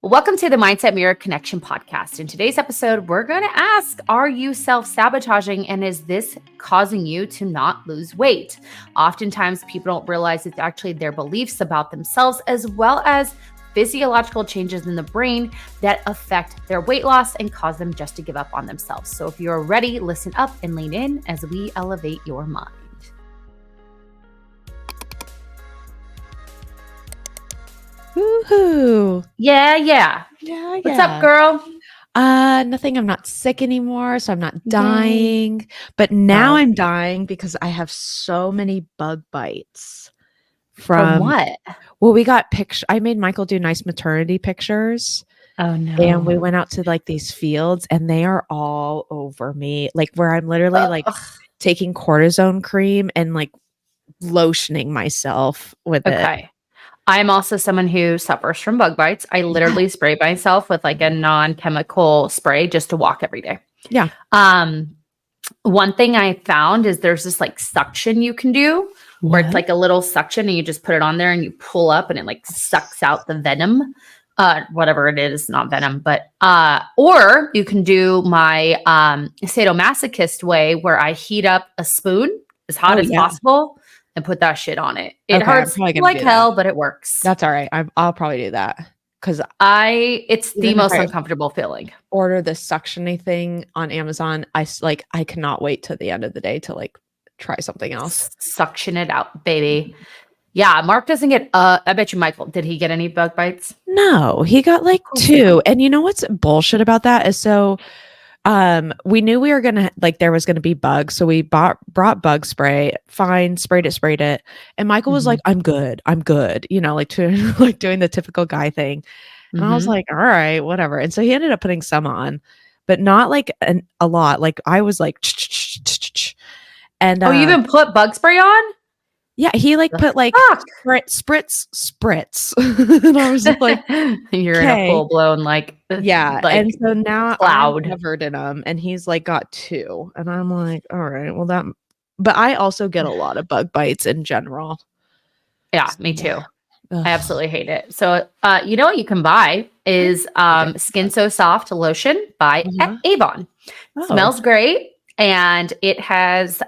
Welcome to the Mindset Mirror Connection podcast. In today's episode, we're going to ask, are you self-sabotaging and is this causing you to not lose weight? Oftentimes, people don't realize it's actually their beliefs about themselves as well as physiological changes in the brain that affect their weight loss and cause them just to give up on themselves. So if you're ready, listen up and lean in as we elevate your mind. Woohoo! Yeah. What's up, girl? Nothing. I'm not sick anymore, so I'm not dying. But now I'm dying because I have so many bug bites. From what? Well, we got pictures. I made Michael do nice maternity pictures. Oh no. And we went out to like these fields and they are all over me. Like where I'm literally like taking cortisone cream and like lotioning myself with it. Okay. I'm also someone who suffers from bug bites. I literally spray myself with like a non-chemical spray just to walk every day. Yeah. One thing I found is there's this like suction you can do where it's like a little suction and you just put it on there and you pull up and it like sucks out the venom. Whatever it is, not venom, but or you can do my sadomasochist way where I heat up a spoon as hot as possible and put that shit on it. It hurts like hell, but it works. That's all right. I'll probably do that because it's the most uncomfortable feeling. Order the suctiony thing on Amazon. I cannot wait till the end of the day to like try something else. Suction it out, baby. Yeah, Mark doesn't get. I bet you, Michael, did he get any bug bites? No, he got like 2. And you know what's bullshit about that is we knew we were gonna there was gonna be bugs, so we brought bug spray. Fine, sprayed it, and Michael was like, "I'm good," you know, doing the typical guy thing. And I was like, "All right, whatever." And so he ended up putting some on, but not like a lot. Like I was like, and you even put bug spray on? Yeah, he put spritz, and I was like, "You're in a full blown and so now cloud I'm covered in them, and he's got 2, and I'm like, all right, well that. But I also get a lot of bug bites in general. Yeah, me too. Ugh. I absolutely hate it. So, you know what you can buy is Skin So Soft lotion by Avon. Smells great, and it has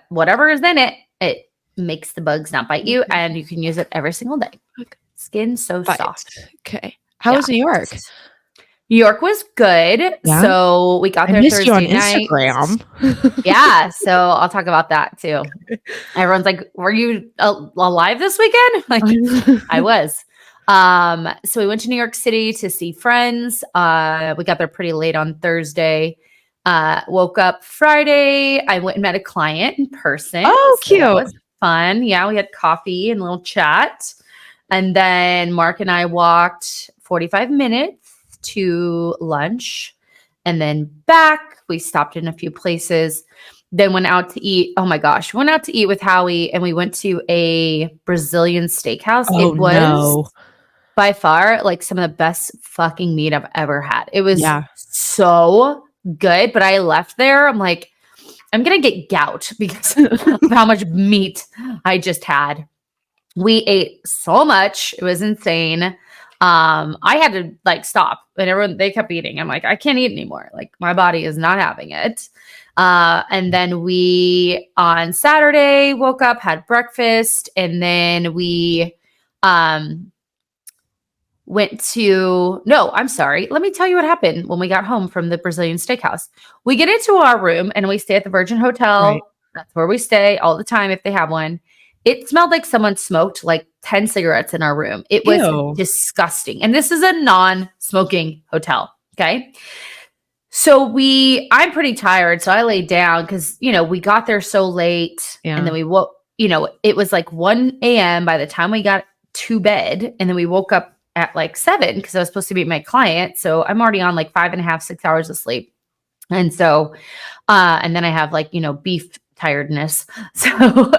whatever is in it. It makes the bugs not bite you, and you can use it every single day. Skin So Soft. Okay. How was New York? New York was good. Yeah. So we got there Thursday night. Instagram. Yeah. So I'll talk about that too. Everyone's like, were you alive this weekend? Like I was. So we went to New York City to see friends. We got there pretty late on Thursday. Woke up Friday. I went and met a client in person. Oh, cute. That was fun. Yeah. We had coffee and a little chat. And then Mark and I walked 45 minutes to lunch and then back. We stopped in a few places, then went out to eat. Oh my gosh. Went out to eat with Howie and we went to a Brazilian steakhouse. It was by far like some of the best fucking meat I've ever had. It was so good, but I left there. I'm like, I'm going to get gout because of how much meat I just had. We ate so much. It was insane. I had to stop, and they kept eating. I'm like, I can't eat anymore. Like my body is not having it. And then we on Saturday woke up, had breakfast, and then we went to, I'm sorry. Let me tell you what happened when we got home from the Brazilian steakhouse. We get into our room and we stay at the Virgin Hotel. Right. That's where we stay all the time if they have one. It smelled like someone smoked 10 cigarettes in our room. It was disgusting. And this is a non-smoking hotel. Okay. So I'm pretty tired. So I laid down because, we got there so late and then we woke, it was 1 a.m. by the time we got to bed. And then we woke up at 7 because I was supposed to meet my client. So I'm already on 5.5, 6 hours of sleep. And so, and then I have beef tiredness. So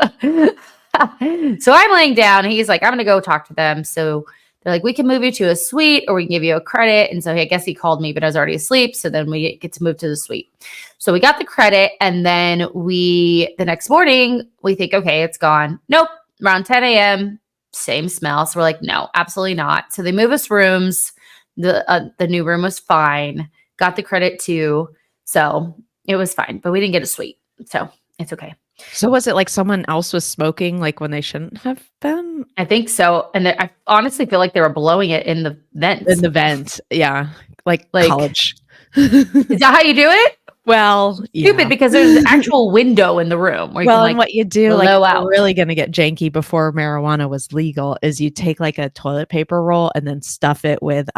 so I'm laying down. He's like, I'm going to go talk to them. So they're like, we can move you to a suite or we can give you a credit. And so I guess he called me, but I was already asleep. So then we get to move to the suite. So we got the credit. And then the next morning, we think, okay, it's gone. Nope. Around 10 a.m., same smell. So we're like, no, absolutely not. So they move us rooms The new room was fine. Got the credit too. So it was fine, but we didn't get a suite. So it's okay. So was it like someone else was smoking like when they shouldn't have been? I think so. And I honestly feel like they were blowing it in the vents. In the vent. Yeah. Like college. Is that how you do it? Well, Stupid because there's an actual window in the room where you can and like what you do, blow like, if out. you're really gonna get janky before marijuana was legal, is you take like a toilet paper roll and then stuff it with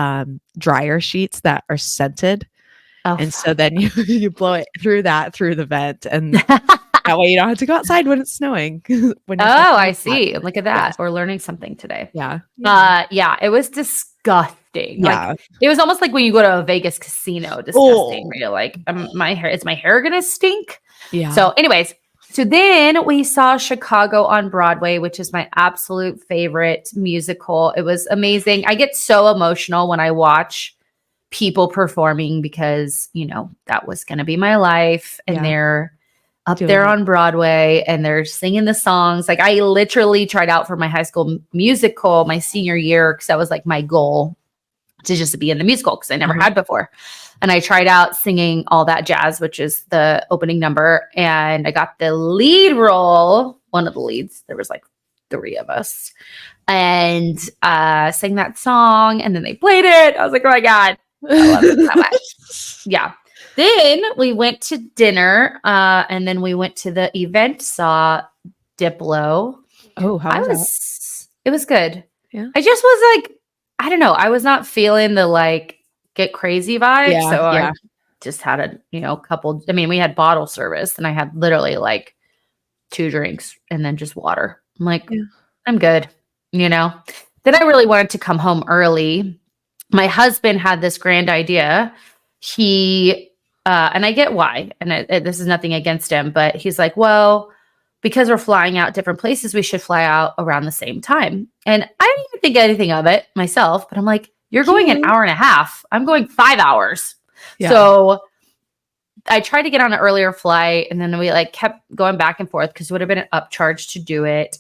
dryer sheets that are scented, Oh, and so then you blow it through the vent, and that way you don't have to go outside when it's snowing. When you're oh, I like see. Look at that. Yes. We're learning something today. Yeah. Yeah, it was disgusting. Yeah. Like it was almost like when you go to a Vegas casino, disgusting. Where you're like, my hair, is my hair gonna stink? Yeah. So, anyways, so then we saw Chicago on Broadway, which is my absolute favorite musical. It was amazing. I get so emotional when I watch people performing because, that was going to be my life. And they're up there on Broadway and they're singing the songs. Like I literally tried out for my high school musical my senior year because that was like my goal to just be in the musical because I never had before. And I tried out singing All That Jazz, which is the opening number. And I got the lead role, one of the leads. There was like 3 of us. And sang that song. And then they played it. I was like, oh my God, I love it so much. Yeah. Then we went to dinner. And then we went to the event, saw Diplo. Oh, how was that? It was good. Yeah. I just was like, I don't know. I was not feeling the like get crazy vibe. Yeah, so I just had a, couple. I mean, we had bottle service and I had literally like 2 drinks and then just water. I'm like, I'm good. Then I really wanted to come home early. My husband had this grand idea. He, and I get why, and this is nothing against him, but he's like, well, because we're flying out different places, we should fly out around the same time. And I didn't even think anything of it myself, but I'm like, you're going an hour and a half. I'm going 5 hours. Yeah. So I tried to get on an earlier flight and then we like kept going back and forth because it would have been an upcharge to do it.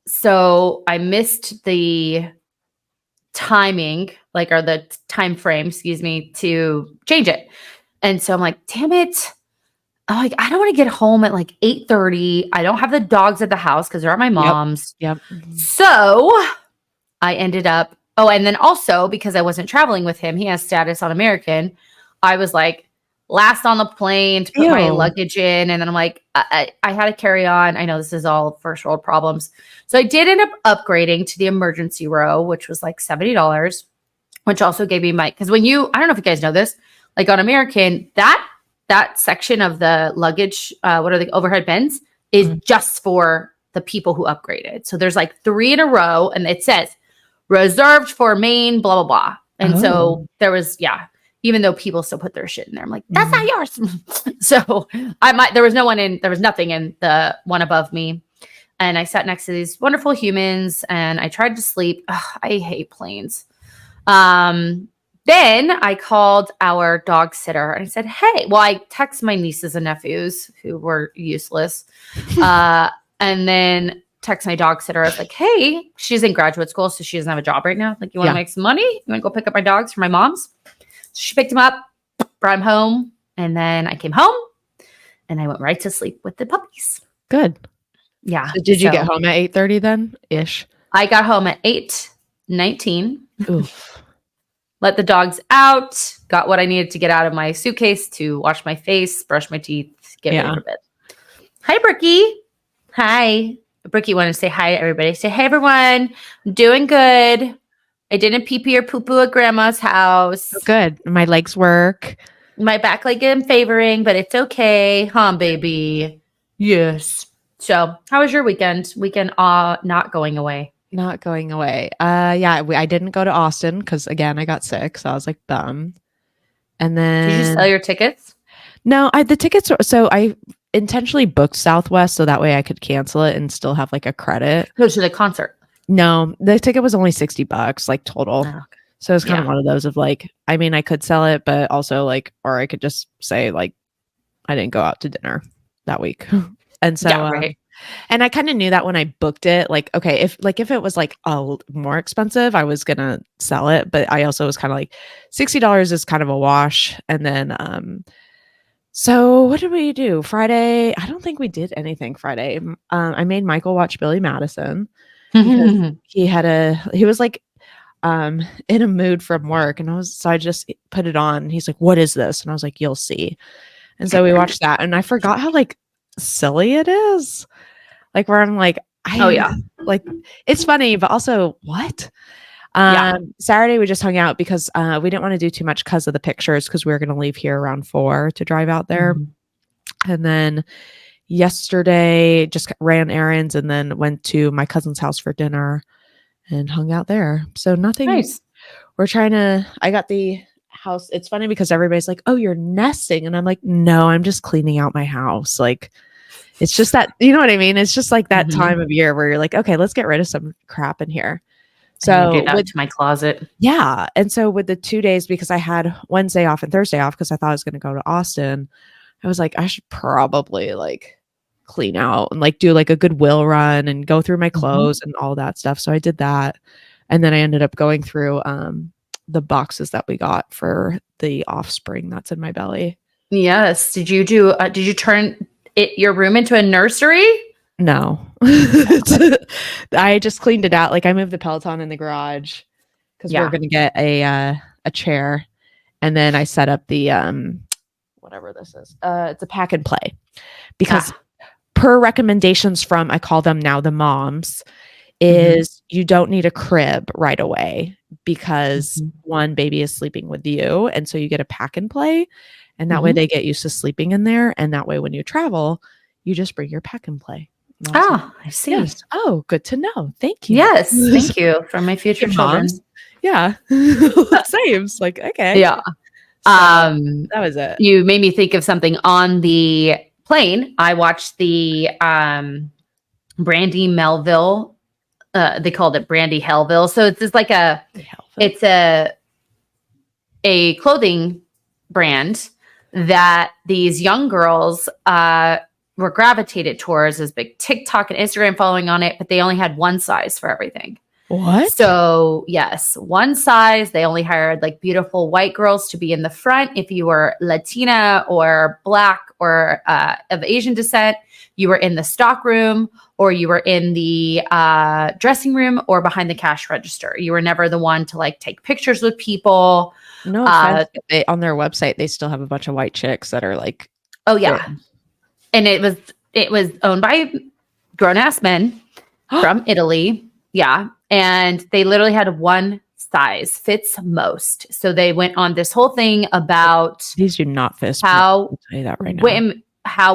So I missed the timing, or the time frame, to change it. And so I'm like, damn it. I'm like, I don't want to get home at like 8:30. I don't have the dogs at the house because they're at my mom's. Yep. So I ended up, and then also because I wasn't traveling with him, he has status on American. I was like last on the plane to put my luggage in. And then I'm like, I had to carry on. I know this is all first world problems. So I did end up upgrading to the emergency row, which was like $70, which also gave me because I don't know if you guys know this, like on American, that section of the luggage, what are the overhead bins, is just for the people who upgraded. So there's like 3 in a row and it says reserved for main, blah, blah, blah. And so there was, even though people still put their shit in there. I'm like, that's not yours. So there was nothing in the one above me. And I sat next to these wonderful humans and I tried to sleep. Ugh, I hate planes. Then I called our dog sitter and I said, hey, I text my nieces and nephews who were useless. And then text my dog sitter. I was like, hey, she's in graduate school, so she doesn't have a job right now. Like, you want to make some money? You want to go pick up my dogs for my mom's? So she picked him up, brought him home. And then I came home and I went right to sleep with the puppies. Good. Yeah. So did you get home at 8:30 then ish? I got home at 8:19. Oof. Let the dogs out, got what I needed to get out of my suitcase to wash my face, brush my teeth, get ready for bed. Hi, Brookie. Hi. Brookie wanted to say hi to everybody. Say, hey, everyone. I'm doing good. I didn't pee-pee or poo-poo at grandma's house. Oh, good. My legs work. My back leg I'm favoring, but it's okay. Huh, baby? Yes. So how was your weekend? Not going away. Not going away. I didn't go to Austin because again I got sick, so I was like bummed. And then did you sell your tickets? No, the tickets. So I intentionally booked Southwest so that way I could cancel it and still have like a credit. Go to the concert. No, the ticket was only $60 like total. Oh, okay. So it's kind of one of those of like, I mean, I could sell it, but also like, or I could just say like, I didn't go out to dinner that week. And so, And I kind of knew that when I booked it, like, okay, if it was like more expensive, I was gonna sell it. But I also was kind of like $60 is kind of a wash. And then so what did we do Friday? I don't think we did anything Friday. I made Michael watch Billy Madison because he was like in a mood from work, and I just put it on. He's like, "What is this?" And I was like, "You'll see." And so we watched that, and I forgot how like silly it is. Like where I'm like, Oh yeah. like it's funny, but also what? Yeah. Saturday we just hung out because we didn't want to do too much because of the pictures, because we were going to leave here around 4 to drive out there. And then yesterday just ran errands and then went to my cousin's house for dinner and hung out there. So nothing. Nice. I got the house. It's funny because everybody's like, "Oh, you're nesting." And I'm like, "No, I'm just cleaning out my house." Like, it's just that, you know what I mean? It's just like that time of year where you're like, "Okay, let's get rid of some crap in here." So do that to my closet. yeah. And so with the 2 days, because I had Wednesday off and Thursday off, because I thought I was going to go to Austin, I was like, I should probably like clean out and like do like a Goodwill run and go through my clothes and all that stuff. So I did that. And then I ended up going through the boxes that we got for the offspring that's in my belly. Yes. Did you turn your room into a nursery? No. I just cleaned it out. Like I moved the Peloton in the garage because we're going to get a chair. And then I set up the whatever this is. It's a pack and play because per recommendations from, I call them now the moms, is you don't need a crib right away because one, baby is sleeping with you. And so you get a pack and play. And that way they get used to sleeping in there. And that way when you travel, you just bring your pack and play. Oh, I see. Yes. Oh, good to know. Thank you. Yes. Thank you for my future children. Yeah. Saves. Like, okay. Yeah. So, that was it. You made me think of something on the plane. I watched the Brandy Melville. They called it Brandy Hellville. So it's just like it's a clothing brand that these young girls were gravitated towards. There's big TikTok and Instagram following on it, but they only had one size for everything. What? So yes, one size. They only hired like beautiful white girls to be in the front. If you were Latina or Black or of Asian descent, you were in the stock room or you were in the dressing room or behind the cash register. You were never the one to like take pictures with people. No offense, on their website, they still have a bunch of white chicks that are like, oh yeah. And it was owned by grown-ass men from Italy. Yeah. And they literally had one size fits most. So they went on this whole thing about these do not fit. How tell you that right now. How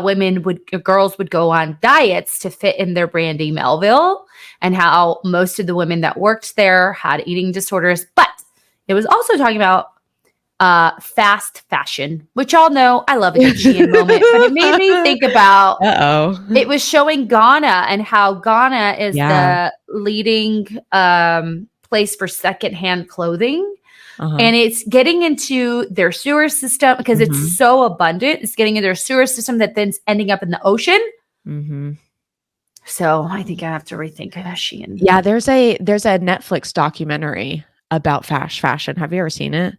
girls would go on diets to fit in their Brandy Melville, and how most of the women that worked there had eating disorders. But it was also talking about fast fashion, which y'all know I love a good Shein moment, but it made me think about it was showing Ghana and how Ghana is the leading place for secondhand clothing. And it's getting into their sewer system because it's so abundant. It's getting into their sewer system that then's ending up in the ocean. So I think I have to rethink Shein. Yeah, there's a Netflix documentary about fast fashion. Have you ever seen it?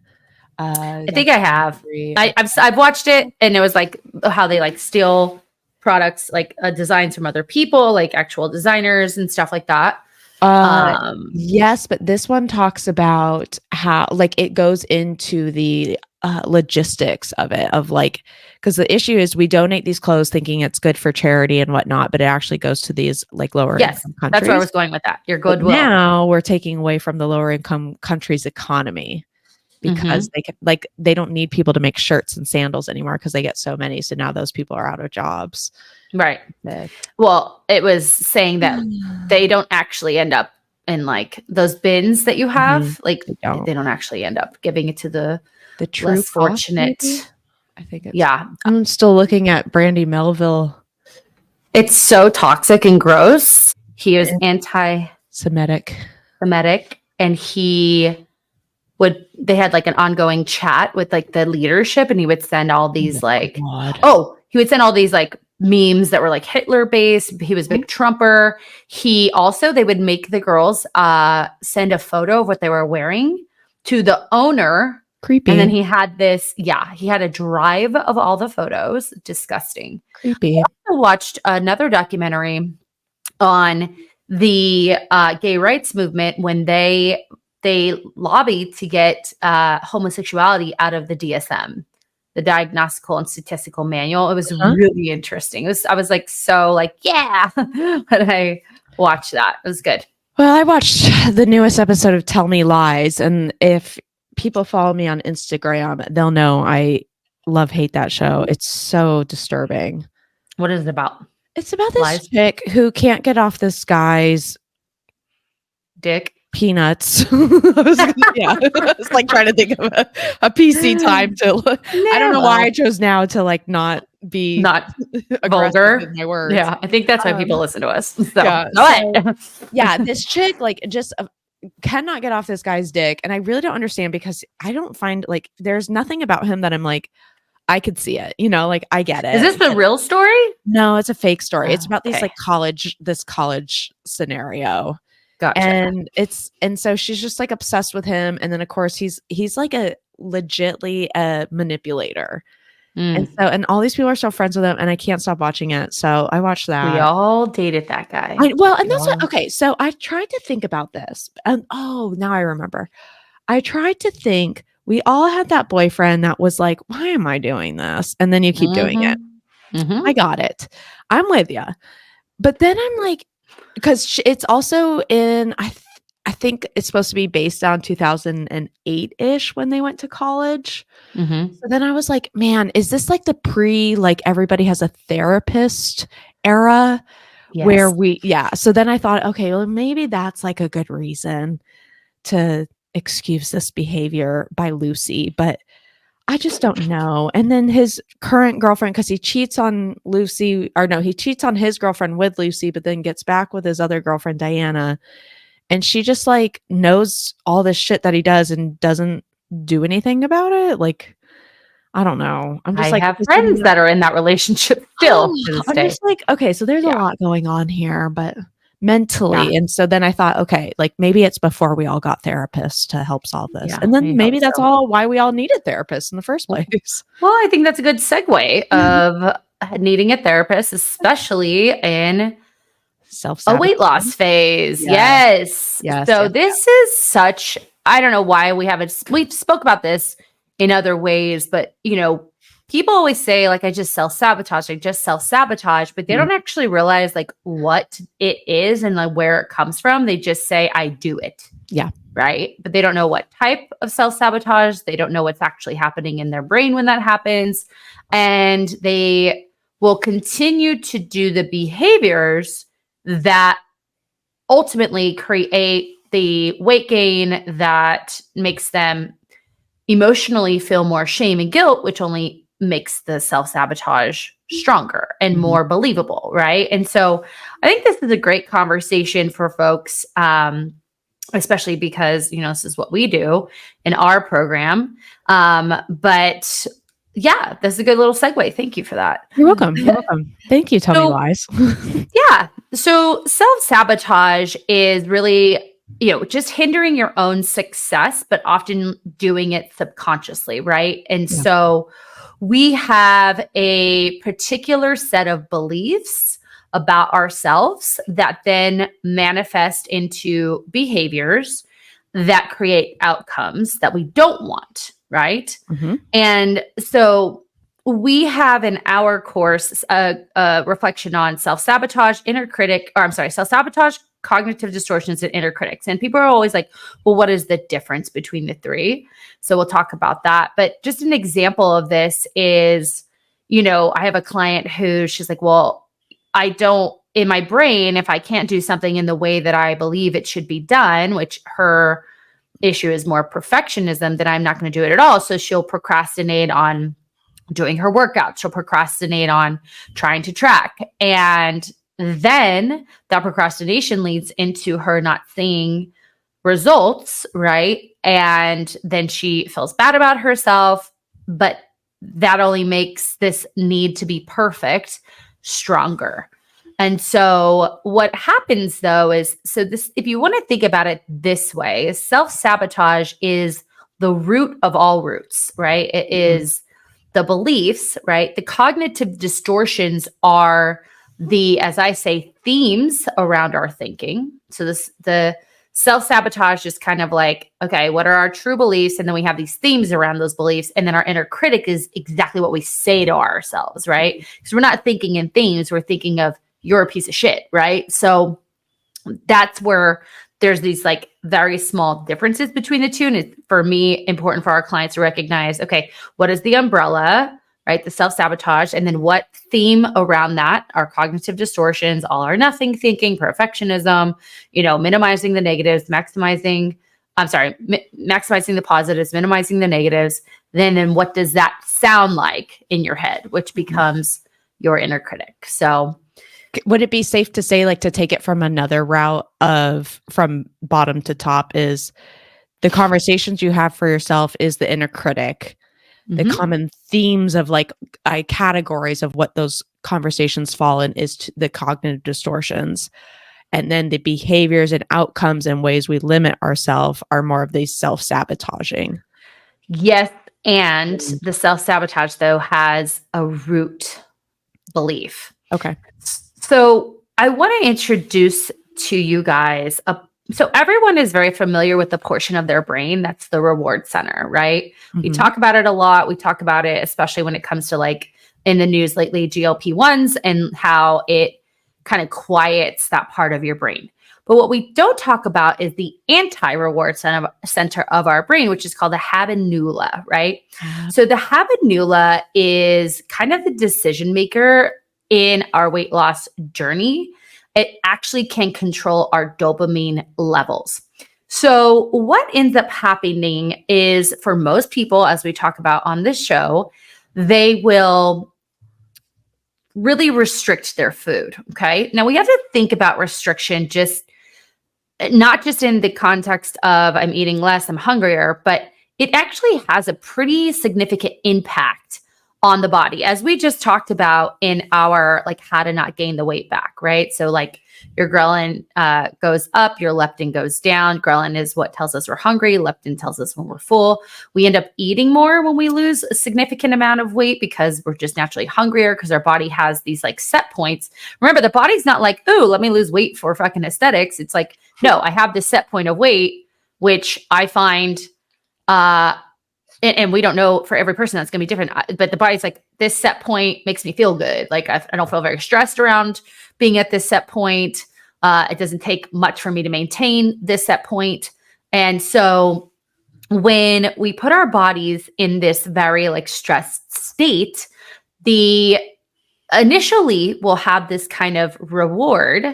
I think I have. I've watched it, and it was like how they like steal products, like designs from other people, like actual designers and stuff like that. Yes, but this one talks about how like it goes into the logistics of it, of like, because the issue is we donate these clothes thinking it's good for charity and whatnot, but it actually goes to these like lower income countries. That's where I was going with that. Your goodwill. But now we're taking away from the lower income countries' economy. Because they don't need people to make shirts and sandals anymore because they get so many. So now those people are out of jobs. Right. Well, it was saying that they don't actually end up in like those bins that you have. Like they don't actually end up giving it to the true less fortunate. I think I'm still looking at Brandy Melville. It's so toxic and gross. He was anti-Semitic, and they had like an ongoing chat with like the leadership, and he would send all these he would send all these like memes that were like Hitler based. He was a big Trumper. They would make the girls send a photo of what they were wearing to the owner. Creepy. And then he had a drive of all the photos. Disgusting. Creepy. I also watched another documentary on the gay rights movement when they lobbied to get homosexuality out of the DSM, the Diagnostical and Statistical Manual. It was really interesting. I was like, yeah, when I watched that. It was good. Well, I watched the newest episode of Tell Me Lies, and if people follow me on Instagram, they'll know I hate that show. It's so disturbing. What is it about? It's about this chick who can't get off this guy's dick. Peanuts. It's like trying to think of a PC time to I don't know why I chose now to like not vulgar with my words. Yeah, I think that's why people listen to us. So. This chick like just cannot get off this guy's dick, and I really don't understand because I don't find like there's nothing about him that I'm like I could see it, like I get it. Is this the real story? No, it's a fake story. It's about these like college scenario. Gotcha. And so she's just like obsessed with him. And then of course he's like a legitly a manipulator. And all these people are still friends with him, and I can't stop watching it. So I watched that. We all dated that guy. So I tried to think about this. And now I remember. I tried to think we all had that boyfriend that was like, why am I doing this? And then you keep doing it. I got it. I'm with you. But then I'm like, because it's also in, I think it's supposed to be based on 2008-ish when they went to college. So then I was like, man, is this like the like everybody has a therapist era where so then I thought, okay, well, maybe that's like a good reason to excuse this behavior by Lucy, but I just don't know. And then his current girlfriend, because he cheats on he cheats on his girlfriend with Lucy, but then gets back with his other girlfriend, Diana. And she just like knows all this shit that he does and doesn't do anything about it. Like, I don't know. I'm just I have friends that are in that relationship still. I'm just like, okay, so there's a lot going on here, but mentally. And so then I thought, okay, like maybe it's before we all got therapists to help solve this. And then maybe that's all why we all needed therapists in the first place. Well, I think that's a good segue of needing a therapist, especially in a weight loss phase. Yes. So this is such, I don't know why we spoke about this in other ways, but people always say like, I just self-sabotage, but they don't actually realize like what it is and like where it comes from. They just say, I do it. Yeah. Right. But they don't know what type of self-sabotage. They don't know what's actually happening in their brain when that happens. And they will continue to do the behaviors that ultimately create the weight gain that makes them emotionally feel more shame and guilt, which only makes the self-sabotage stronger and more believable, right? And so I think this is a great conversation for folks, especially because, this is what we do in our program. But yeah, that's a good little segue. Thank you for that. You're welcome. You're welcome. Thank you. Tell me lies. So self-sabotage is really just hindering your own success, but often doing it subconsciously, right? And so we have a particular set of beliefs about ourselves that then manifest into behaviors that create outcomes that we don't want, right? And so we have in our course a reflection on self-sabotage, self-sabotage, cognitive distortions, and inner critics. And people are always like, well, what is the difference between the three? So we'll talk about that. But just an example of this is, I have a client who she's like, well, in my brain, if I can't do something in the way that I believe it should be done, which her issue is more perfectionism, then I'm not going to do it at all. So she'll procrastinate on doing her workout. She'll procrastinate on trying to track. And then that procrastination leads into her not seeing results, right? And then she feels bad about herself, but that only makes this need to be perfect stronger. And so what happens though is, so this, if you want to think about it this way, self-sabotage is the root of all roots, right? It is the beliefs, right? The cognitive distortions are the, as I say, themes around our thinking. So the self-sabotage is kind of like, okay, what are our true beliefs? And then we have these themes around those beliefs. And then our inner critic is exactly what we say to ourselves, right? Because we're not thinking in themes, we're thinking of, you're a piece of shit, right? So that's where there's these like very small differences between the two. And it's, for me, important for our clients to recognize, okay, what is the umbrella, right? The self-sabotage. And then what theme around that are cognitive distortions, all or nothing thinking, perfectionism, minimizing the negatives, maximizing the positives, minimizing the negatives. Then what does that sound like in your head, which becomes your inner critic. So would it be safe to say, like, to take it from another route of from bottom to top, is the conversations you have for yourself is the inner critic, the common themes of like categories of what those conversations fall in is the cognitive distortions. And then the behaviors and outcomes and ways we limit ourselves are more of the self-sabotaging. Yes. And the self-sabotage though has a root belief. Okay. So I want to introduce to you guys so everyone is very familiar with the portion of their brain that's the reward center, right? We talk about it a lot. We talk about it, especially when it comes to like in the news lately, GLP-1s and how it kind of that part of your brain. But what we don't talk about is the anti-reward center of our brain, which is called the habenula, right? So the habenula is kind of the decision maker in our weight loss journey. It actually can control our dopamine levels. So what ends up happening is, for most people, as we talk about on this show, they will really restrict their food. Okay. Now we have to think about restriction not just in the context of I'm eating less, I'm hungrier, but it actually has a pretty significant impact on the body, as we just talked about in our like how to not gain the weight back, right? So like your ghrelin goes up, your leptin goes down. Ghrelin is what tells us we're hungry. Leptin tells us when we're full. We end up eating more when we lose a significant amount of weight because we're just naturally hungrier because our body has these like set points. Remember, the body's not like, oh, let me lose weight for fucking aesthetics. It's like, no, I have this set point of weight, which I find and we don't know for every person that's going to be different, but the body's like, this set point makes me feel good. Like I don't feel very stressed around being at this set point. It doesn't take much for me to maintain this set point. And so when we put our bodies in this very like stressed state, initially we'll have this kind of reward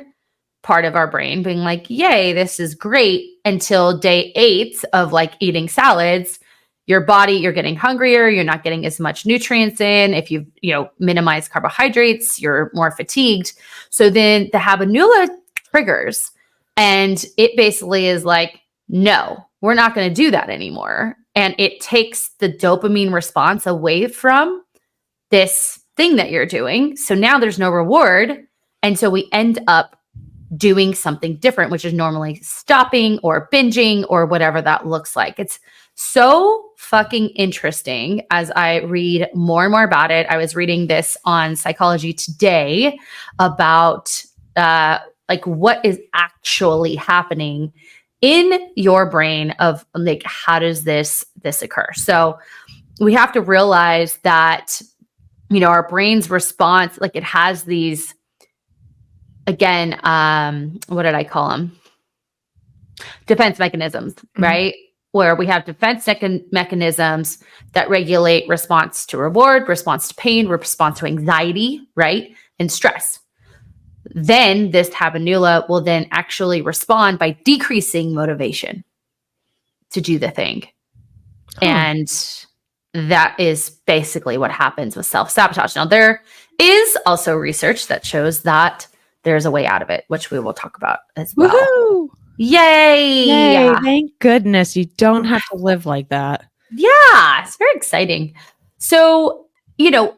part of our brain being like, yay, this is great, until day 8 of like eating salads. Your body, you're getting hungrier. You're not getting as much nutrients in. If you minimize carbohydrates, you're more fatigued. So then the habenula triggers, and it basically is like, no, we're not going to do that anymore. And it takes the dopamine response away from this thing that you're doing. So now there's no reward. And so we end up doing something different, which is normally stopping or binging or whatever that looks like. It's so fucking interesting as I read more and more about it. I was reading this on Psychology Today about like what is actually happening in your brain of like, how does this occur? So we have to realize that, our brain's response, like it has these, again, what did I call them? Defense mechanisms, right? Where we have defense mechanisms that regulate response to reward, response to pain, response to anxiety, right? And stress. Then this habenula will then actually respond by decreasing motivation to do the thing. And that is basically what happens with self-sabotage. Now, there is also research that shows that there's a way out of it, which we will talk about as well. Woohoo! Yay! Thank goodness you don't have to live like that. Yeah, it's very exciting. So,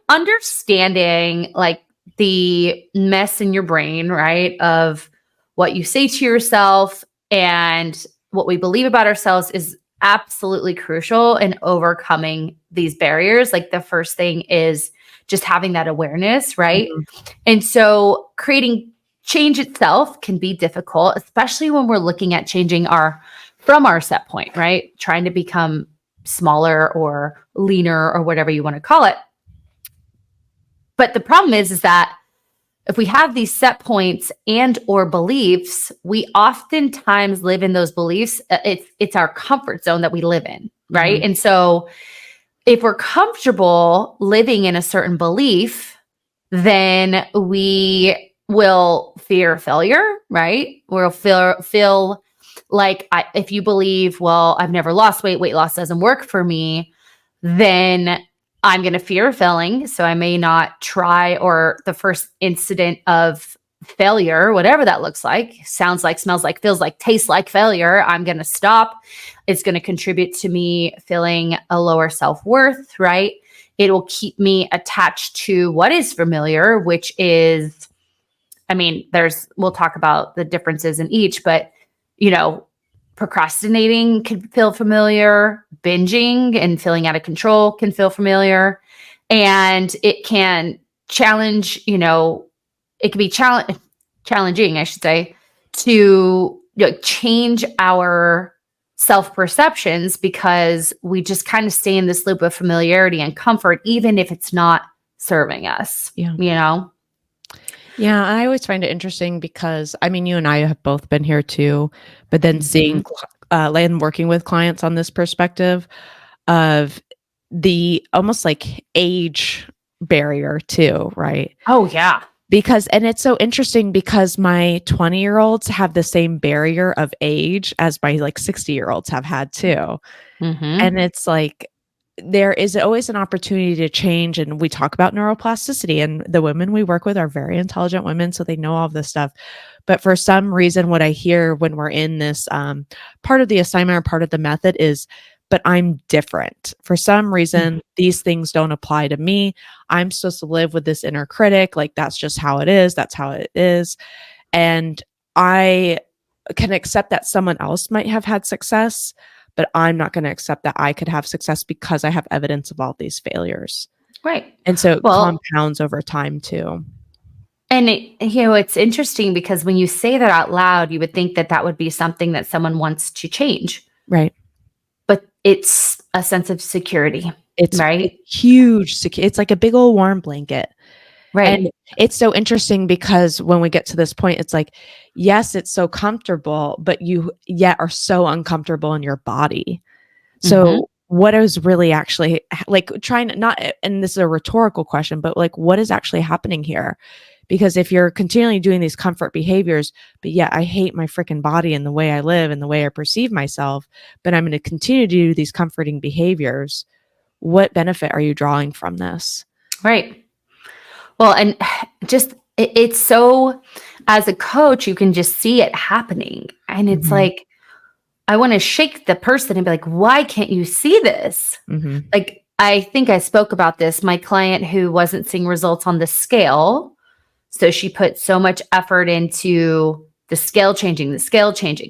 understanding like the mess in your brain, right, of what you say to yourself and what we believe about ourselves is absolutely crucial in overcoming these barriers. Like the first thing is just having that awareness, right? Mhm. And so creating change itself can be difficult, especially when we're looking at changing from our set point, right? Trying to become smaller or leaner or whatever you want to call it. But the problem is that if we have these set points and or beliefs, we oftentimes live in those beliefs. It's our comfort zone that we live in, right? Mhm. And so if we're comfortable living in a certain belief, then we will fear failure, right? We'll feel like if you believe, well, I've never lost weight, weight loss doesn't work for me, then I'm going to fear failing. So I may not try, or the first incident of failure, whatever that looks like, sounds like, smells like, feels like, tastes like failure, I'm going to stop. It's going to contribute to me feeling a lower self-worth, right? It will keep me attached to what is familiar, which is, I mean, we'll talk about the differences in each, but, procrastinating can feel familiar, binging and feeling out of control can feel familiar, and it can challenge, it can be challenging, I should say, to change our self perceptions because we just kind of stay in this loop of familiarity and comfort, even if it's not serving us, Yeah. Yeah, I always find it interesting because, I mean, you and I have both been here too, but then seeing and working with clients on this perspective of the almost like age barrier too, right? Oh, yeah. And it's so interesting because my 20-year-olds have the same barrier of age as my like 60-year-olds have had too. Mm-hmm. And it's like there is always an opportunity to change. And we talk about neuroplasticity, and the women we work with are very intelligent women, so they know all of this stuff. But for some reason, what I hear when we're in this part of the assignment or part of the method is, but I'm different. For some reason, these things don't apply to me. I'm supposed to live with this inner critic. Like, that's just how it is. That's how it is. And I can accept that someone else might have had success, but I'm not going to accept that I could have success because I have evidence of all these failures. Right. And so it Well, compounds over time too. and it's interesting because when you say that out loud, you would think that that would be something that someone wants to change, Right. but it's a sense of security, It's right? huge. It's like a big old warm blanket. And Right. it's so interesting because when we get to this point, it's like, yes, it's so comfortable, but you yet are so uncomfortable in your body. Mm-hmm. So what is really actually like trying to not, and this is a rhetorical question, but like, what is actually happening here? Because if you're continually doing these comfort behaviors, but yeah, I hate my freaking body and the way I live and the way I perceive myself, but I'm going to continue to do these comforting behaviors. What benefit are you drawing from this? Right. Well, and just it's so, as a coach, you can just see it happening. And it's Mhm. like, I want to shake the person and be like, why can't you see this? Mhm. Like, I think I spoke about this. My client who wasn't seeing results on the scale. So she put so much effort into the scale changing,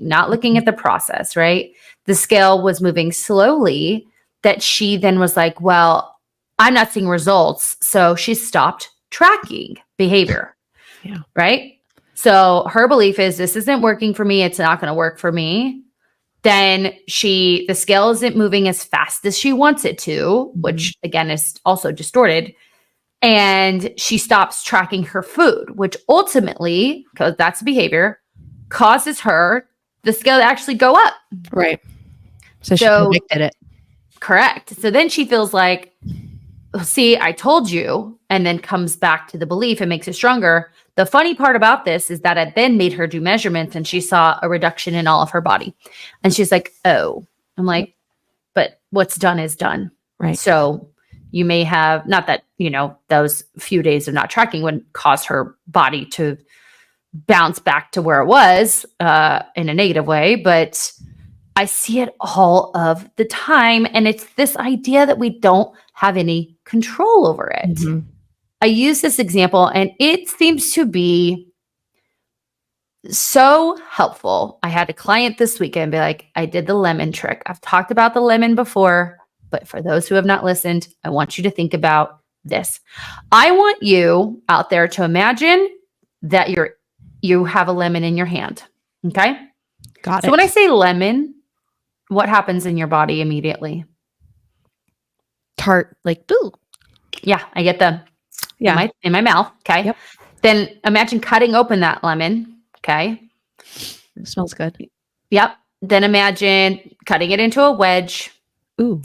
not looking Mhm. at the process, right? The scale was moving slowly, that she then was like, well, I'm not seeing results. So she stopped tracking behavior, Yeah. right? So her belief is this isn't working for me. It's not going to work for me. Then the scale isn't moving as fast as she wants it to, Mhm. which again is also distorted, and she stops tracking her food, which ultimately, because that's behavior, causes the scale to actually go up. Right. So she So, predicted it. correct. So then she feels like, "Oh, see, I told you," and then comes back to the belief and makes it stronger. The funny part about this is that it then made her do measurements and she saw a reduction in all of her body. And she's like, oh, I'm Yep. like, but what's done is done. Right. So you may have, not that, those few days of not tracking would cause her body to bounce back to where it was in a negative way, but I see it all of the time. And it's this idea that we don't have any control over it. Mhm. I use this example and it seems to be so helpful. I had a client this weekend be like, I did the lemon trick. I've talked about the lemon before, but for those who have not listened, I want you to think about this. I want you out there to imagine that you have a lemon in your hand. Okay? Got So it. when I say lemon, what happens in your body immediately? Tart, like, boo. Yeah, I get the in my mouth. Okay. Yep. Then imagine cutting open that lemon. Okay. It smells good. Yep. Then imagine cutting it into a wedge. Ooh.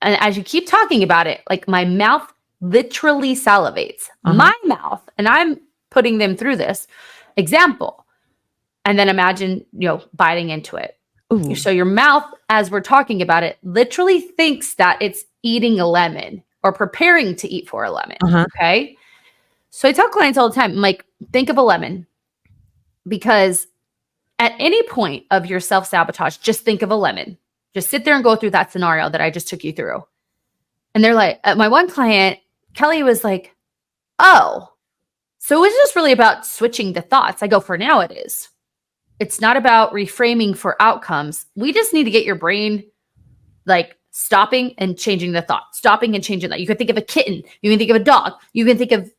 And as you keep talking about it, like my mouth literally salivates. My mouth, and I'm putting them through this example. And then imagine, biting into it. Ooh. So your mouth, as we're talking about it, literally thinks that it's eating a lemon or preparing to eat for a lemon. Okay. So I tell clients all the time, I'm like, think of a lemon, because at any point of your self-sabotage, just think of a lemon. Just sit there and go through that scenario that I just took you through. And they're like, my one client, Kelly, was like, oh, so it's just really about switching the thoughts. I go, for now it is. It's not about reframing for outcomes. We just need to get your brain like stopping and changing the thought, stopping and changing that. You can think of a kitten. You can think of a dog. You can think of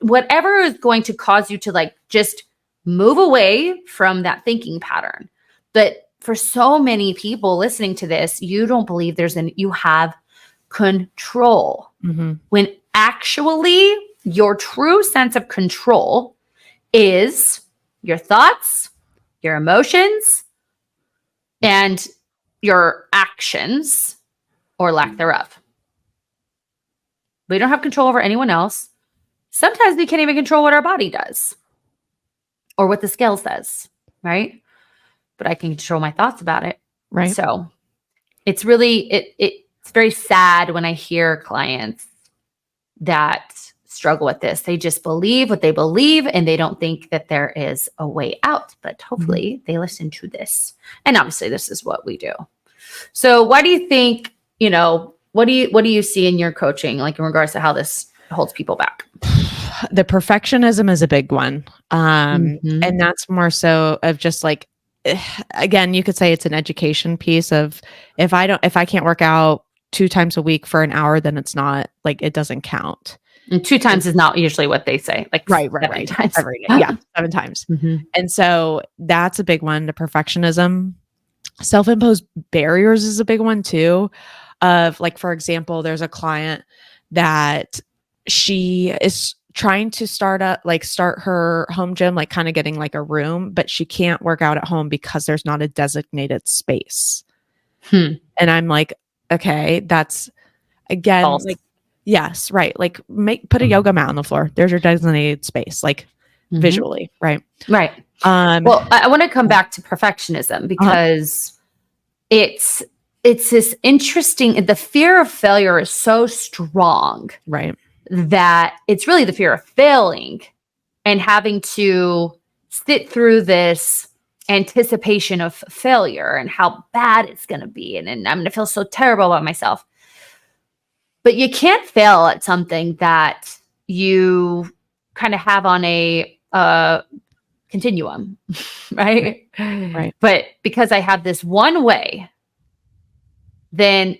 whatever is going to cause you to like just move away from that thinking pattern. But for so many people listening to this, you don't believe you have control. When actually your true sense of control is your thoughts, your emotions, and your actions or lack thereof. We don't have control over anyone else. Sometimes we can't even control what our body does or what the scale says, right? But I can control my thoughts about it. Right. So it's really, it's very sad when I hear clients that struggle with this. They just believe what they believe and they don't think that there is a way out, but hopefully they listen to this. And obviously this is what we do. So why do you think, what do you see in your coaching, like in regards to how this holds people back? The perfectionism is a big one. And that's more so of just like, again, you could say it's an education piece of if I can't work out 2 times a week for an hour, then it's not like, it doesn't count. And 2 times is not usually what they say. Like right. 7 times. Every day. Yeah. 7 times. And so that's a big one, the perfectionism. Self-imposed barriers is a big one too. Of like, for example, there's a client that she is trying to start her home gym, like kind of getting like a room, but she can't work out at home because there's not a designated space. And I'm like, okay, that's again, false. like, yes, right. Like put a yoga mat on the floor. There's your designated space, like visually, right? Right. Well, I want to come back to perfectionism because it's this interesting, the fear of failure is so strong, right? That it's really the fear of failing and having to sit through this anticipation of failure and how bad it's going to be. And I'm going to feel so terrible about myself. But you can't fail at something that you kind of have on a continuum, right? Right. But because I have this one way, then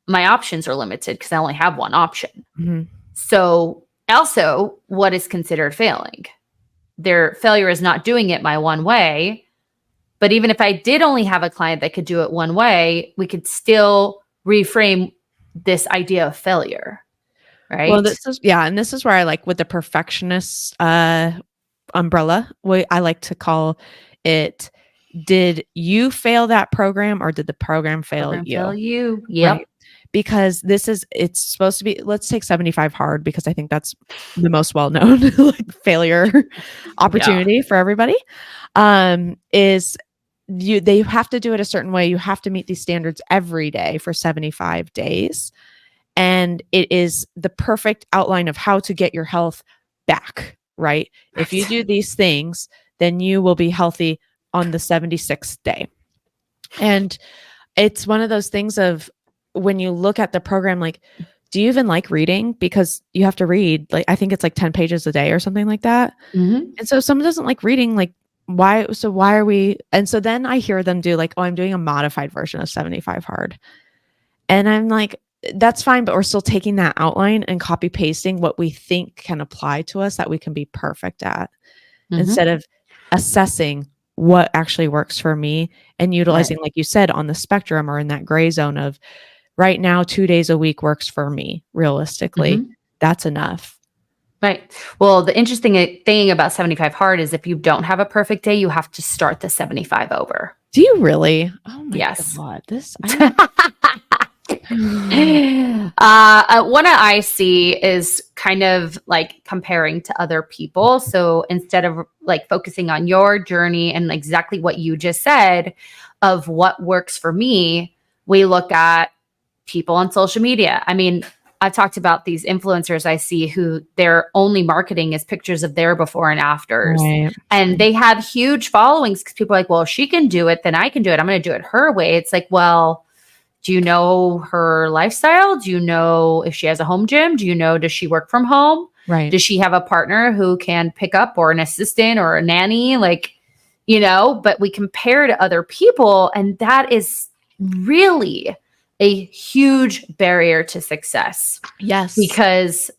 my options are limited because I only have one option. So also, what is considered failing? Their failure is not doing it my one way. But even if I did only have a client that could do it one way, we could still reframe this idea of failure, right? Well, and this is where I like with the perfectionist umbrella, I like to call it, did you fail that program or did the program fail you? Yep. Right. Because it's supposed to be, let's take 75 hard because I think that's the most well-known like failure opportunity for everybody. They have to do it a certain way. You have to meet these standards every day for 75 days. And it is the perfect outline of how to get your health back, right? If you do these things, then you will be healthy on the 76th day. And it's one of those things of when you look at the program, like, do you even like reading? Because you have to read, like, I think it's like 10 pages a day or something like that. Mm-hmm. And so if someone doesn't like reading, like, why are we? And so then I hear them do like, oh, I'm doing a modified version of 75 hard. And I'm like, that's fine, but we're still taking that outline and copy pasting what we think can apply to us that we can be perfect at, instead of assessing what actually works for me and utilizing, like you said, on the spectrum or in that gray zone of right now, 2 days a week works for me. Realistically, that's enough. Right. Well, the interesting thing about 75 hard is if you don't have a perfect day, you have to start the 75 over. Do you really? Oh my Yes. God. This, One I see is kind of like comparing to other people. So instead of like focusing on your journey and exactly what you just said of what works for me, we look at people on social media. I mean, I've talked about these influencers I see who their only marketing is pictures of their before and afters. right. And they have huge followings because people are like, well, if she can do it, then I can do it. I'm going to do it her way. It's like, well, do you know her lifestyle? Do you know if she has a home gym? Do you know, does she work from home? Right. Does she have a partner who can pick up, or an assistant or a nanny? Like, but we compare to other people, and that is really a huge barrier to success. Yes. Because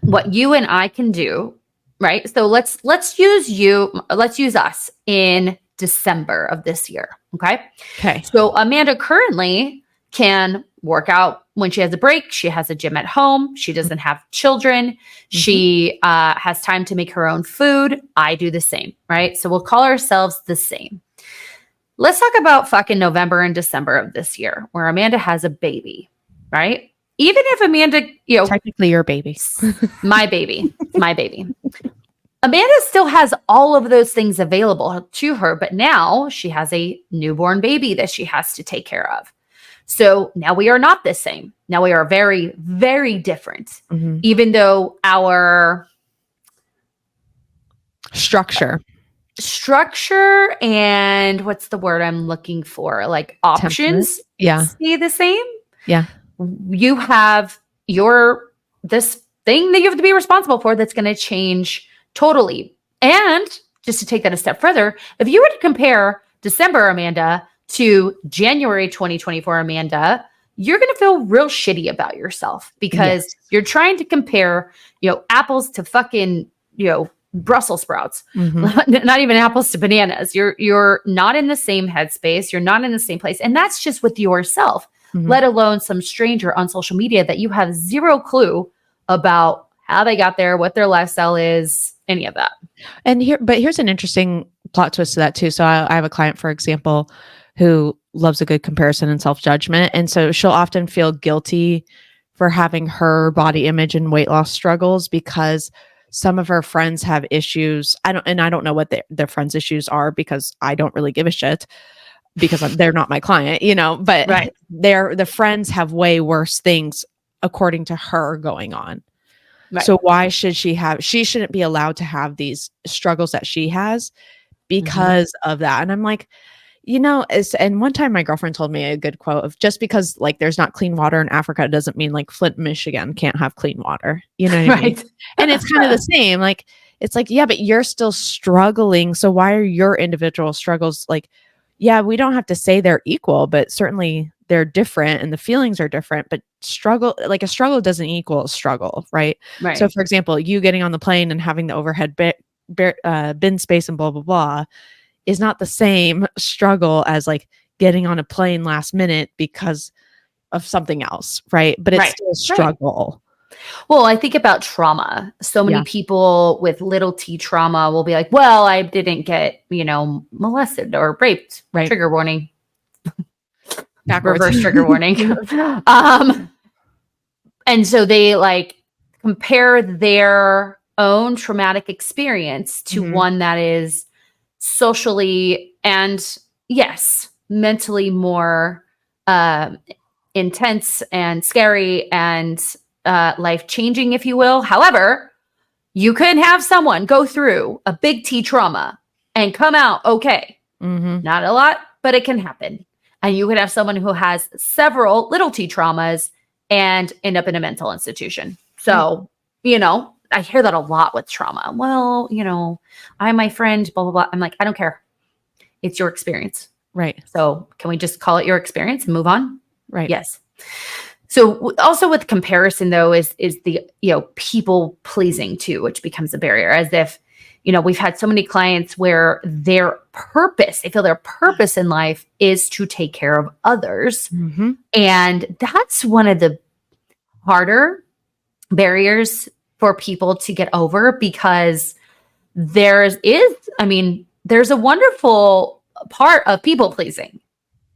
what you and I can do, right? So let's use us in December of this year. Okay. Okay. So Amanda currently can work out when she has a break. She has a gym at home. She doesn't have children. She has time to make her own food. I do the same, right? So we'll call ourselves the same. Let's talk about fucking November and December of this year, where Amanda has a baby, right? Even if Amanda, technically your baby, my baby. Amanda still has all of those things available to her, but now she has a newborn baby that she has to take care of. So now we are not the same. Now we are very, very different, even though our structure and what's the word I'm looking for? Like options stay the same. Yeah. You have this thing that you have to be responsible for that's going to change totally. And just to take that a step further, if you were to compare December Amanda to January 2024 Amanda, you're going to feel real shitty about yourself because you're trying to compare, apples to fucking, Brussels sprouts, not even apples to bananas. You're not in the same headspace. You're not in the same place. And that's just with yourself, let alone some stranger on social media that you have zero clue about how they got there, what their lifestyle is, any of that. And here's an interesting plot twist to that too. So I have a client, for example, who loves a good comparison and self-judgment. And so she'll often feel guilty for having her body image and weight loss struggles because some of her friends have issues. I don't know what their friends' issues are because I don't really give a shit because they're not my client, but the friends have way worse things according to her going on. Right. So why should she shouldn't be allowed to have these struggles that she has because of that. And I'm like, and one time my girlfriend told me a good quote of just because like there's not clean water in Africa doesn't mean like Flint, Michigan can't have clean water. You know what I mean? And it's kind of the same. Like, it's like, yeah, but you're still struggling. So why are your individual struggles like, yeah, we don't have to say they're equal, but certainly they're different and the feelings are different, but a struggle doesn't equal a struggle. Right. So for example, you getting on the plane and having the overhead bin space and blah, blah, blah is not the same struggle as like getting on a plane last minute because of something else. Right. But it's still a struggle. Well, I think about trauma. So many people with little t trauma will be like, well, I didn't get, molested or raped. Right. Trigger warning. Reverse trigger warning. And so they like compare their own traumatic experience to one that is socially and mentally more intense and scary and life-changing, if you will. However, you can have someone go through a big T trauma and come out okay. Not a lot, but it can happen. And you could have someone who has several little T traumas and end up in a mental institution. So, you know, I hear that a lot with trauma. Well, you know, I'm my friend, blah, blah, blah. I'm like, I don't care. It's your experience. Right. So can we just call it your experience and move on? Right. Yes. So also with comparison though is the, you know, people pleasing too, which becomes a barrier, as if, you know, we've had so many clients where their purpose, they feel their purpose in life is to take care of others. Mm-hmm. And that's one of the harder barriers for people to get over, because there's a wonderful part of people pleasing.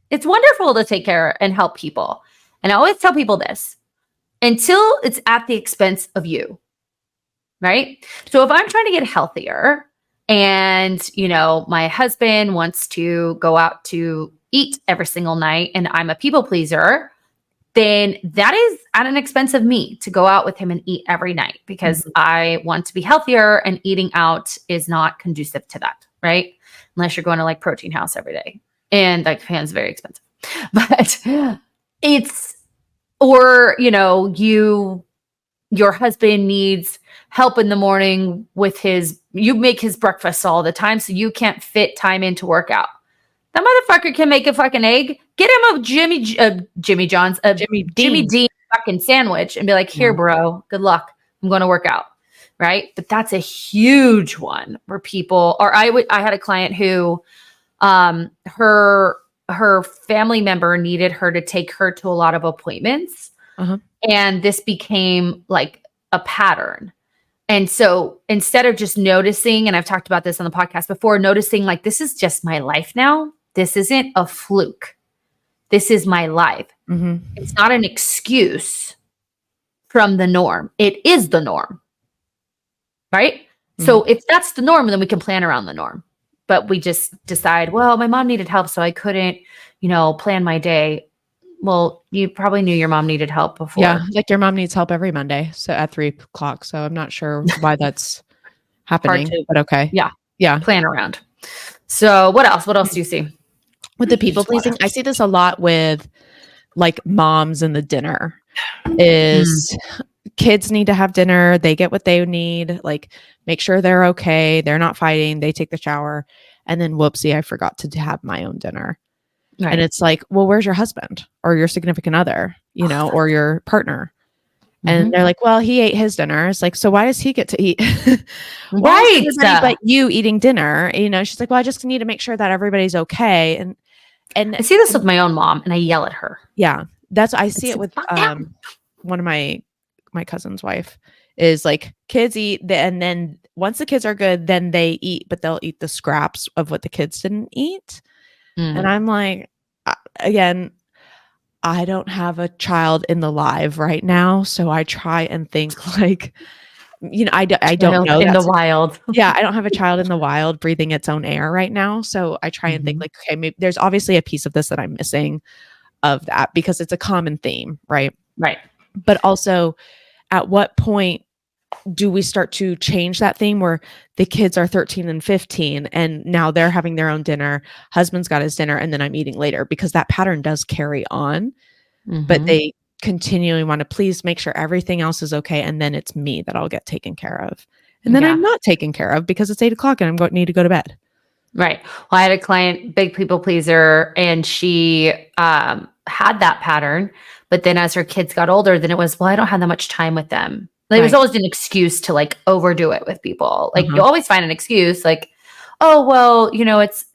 It's wonderful to take care and help people. And I always tell people this, until it's at the expense of you, right? So if I'm trying to get healthier and, you know, my husband wants to go out to eat every single night and I'm a people pleaser, then that is at an expense of me to go out with him and eat every night, because I want to be healthier, and eating out is not conducive to that, right? Unless you're going to like Protein House every day, and like Japan's very expensive. But it's, or, you know, your husband needs help in the morning with you make his breakfast all the time, so you can't fit time in to work out. That motherfucker can make a fucking egg. Get him a Jimmy Dean fucking sandwich and be like, here, bro, good luck. I'm going to work out. Right. But that's a huge one where people, or I had a client who, her family member needed her to take her to a lot of appointments. And this became like a pattern. And so instead of just noticing, and I've talked about this on the podcast before, noticing like, this is just my life now. This isn't a fluke. This is my life. It's not an excuse from the norm. It is the norm. Right? So if that's the norm, then we can plan around the norm. But we just decide, well, my mom needed help, so I couldn't, you know, plan my day. Well, you probably knew your mom needed help before. Yeah, like your mom needs help every Monday, so at 3:00. So I'm not sure why that's happening, but okay. Yeah. Plan around. So what else? What else do you see? With the people pleasing, I see this a lot with like moms and the dinner is kids need to have dinner. They get what they need, like make sure they're okay. They're not fighting. They take the shower, and then whoopsie, I forgot to have my own dinner. Right. And it's like, well, where's your husband or your significant other, you know, or your partner? And they're like, well, he ate his dinner. It's like, so why does he get to eat? Why is everybody but you eating dinner? You know, she's like, well, I just need to make sure that everybody's okay. And I see this with my own mom, and I yell at her. Yeah, I see it with one of my cousin's wife is like, kids eat, and then once the kids are good, then they eat, but they'll eat the scraps of what the kids didn't eat. And I'm like, again, I don't have a child in the live right now, so I try and think like, you know, I don't know in the wild. Yeah, I don't have a child in the wild breathing its own air right now, so I try and think like, okay, maybe there's obviously a piece of this that I'm missing of that, because it's a common theme, right? Right. But also, at what point do we start to change that theme where the kids are 13 and 15 and now they're having their own dinner, husband's got his dinner, and then I'm eating later, because that pattern does carry on, but they continually want to please make sure everything else is okay. And then it's me that I'll get taken care of. And then I'm not taken care of because it's 8:00 and need to go to bed. Right. Well, I had a client, big people pleaser, and she had that pattern. But then as her kids got older, then it was, well, I don't have that much time with them. Like, it was always an excuse to like overdo it with people. Like you always find an excuse like, oh, well, you know, it's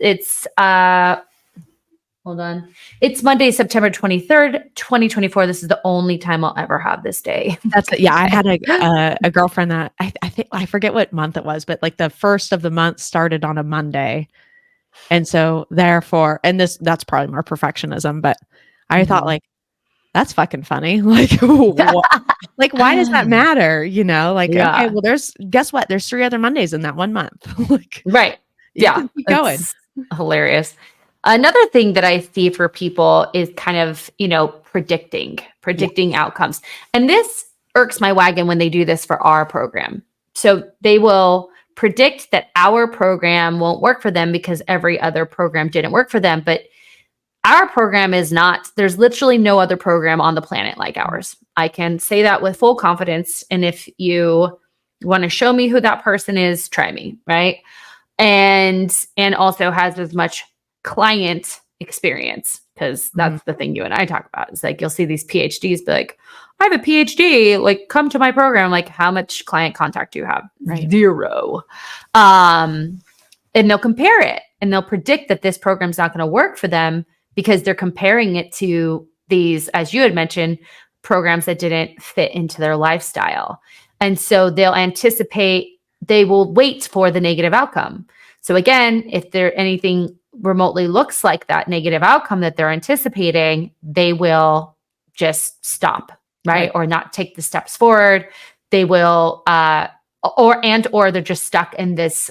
hold on. It's Monday, September 23rd, 2024. This is the only time I'll ever have this day. That's it. Yeah. I had a girlfriend that I think, I forget what month it was, but like the first of the month started on a Monday. And so therefore, and that's probably more perfectionism, but I thought like, that's fucking funny. Like, like, why does that matter? You know, like, okay, well, guess what? There's 3 other Mondays in that 1 month. Like, right. Yeah. Keep going. Hilarious. Another thing that I see for people is kind of, you know, predicting outcomes. And this irks my wagon when they do this for our program. So they will predict that our program won't work for them because every other program didn't work for them. But Our program is not, there's literally no other program on the planet like ours. I can say that with full confidence. And if you want to show me who that person is, try me, right? And also has as much client experience, because that's the thing you and I talk about. It's like you'll see these PhDs be like, I have a PhD, like come to my program. Like, how much client contact do you have? Right. 0. And they'll compare it and they'll predict that this program's not going to work for them because they're comparing it to these, as you had mentioned, programs that didn't fit into their lifestyle. And so they'll anticipate, they will wait for the negative outcome. So again, if there anything remotely looks like that negative outcome that they're anticipating, they will just stop, right? Or not take the steps forward. They will, or they're just stuck in this